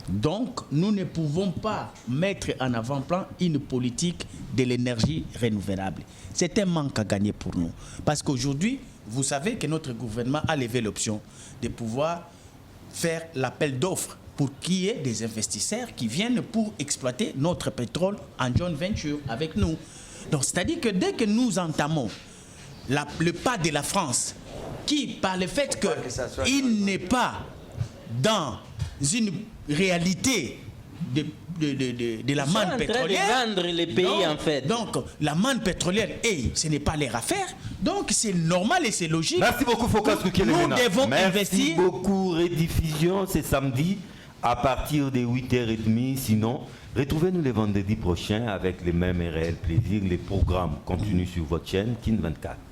Donc, nous ne pouvons pas mettre en avant-plan une politique de l'énergie renouvelable. C'est un manque à gagner pour nous. Parce qu'aujourd'hui, vous savez que notre gouvernement a levé l'option de pouvoir faire l'appel d'offres pour qu'il y ait des investisseurs qui viennent pour exploiter notre pétrole en joint venture avec nous. Donc, c'est-à-dire que dès que nous entamons le pas de la France, qui, par le fait qu'il n'est pas dans une réalité de la manne pétrolière... de vendre les pays, en fait. Donc, la manne pétrolière, ce n'est pas leur affaire. Donc, c'est normal et c'est logique. Merci beaucoup, Focas. Nous devons investir... Merci beaucoup. Rediffusion, c'est samedi à partir de 8h30. Sinon, retrouvez-nous le vendredi prochain avec les mêmes et réels plaisirs. Les programmes continuent sur votre chaîne KIN 24.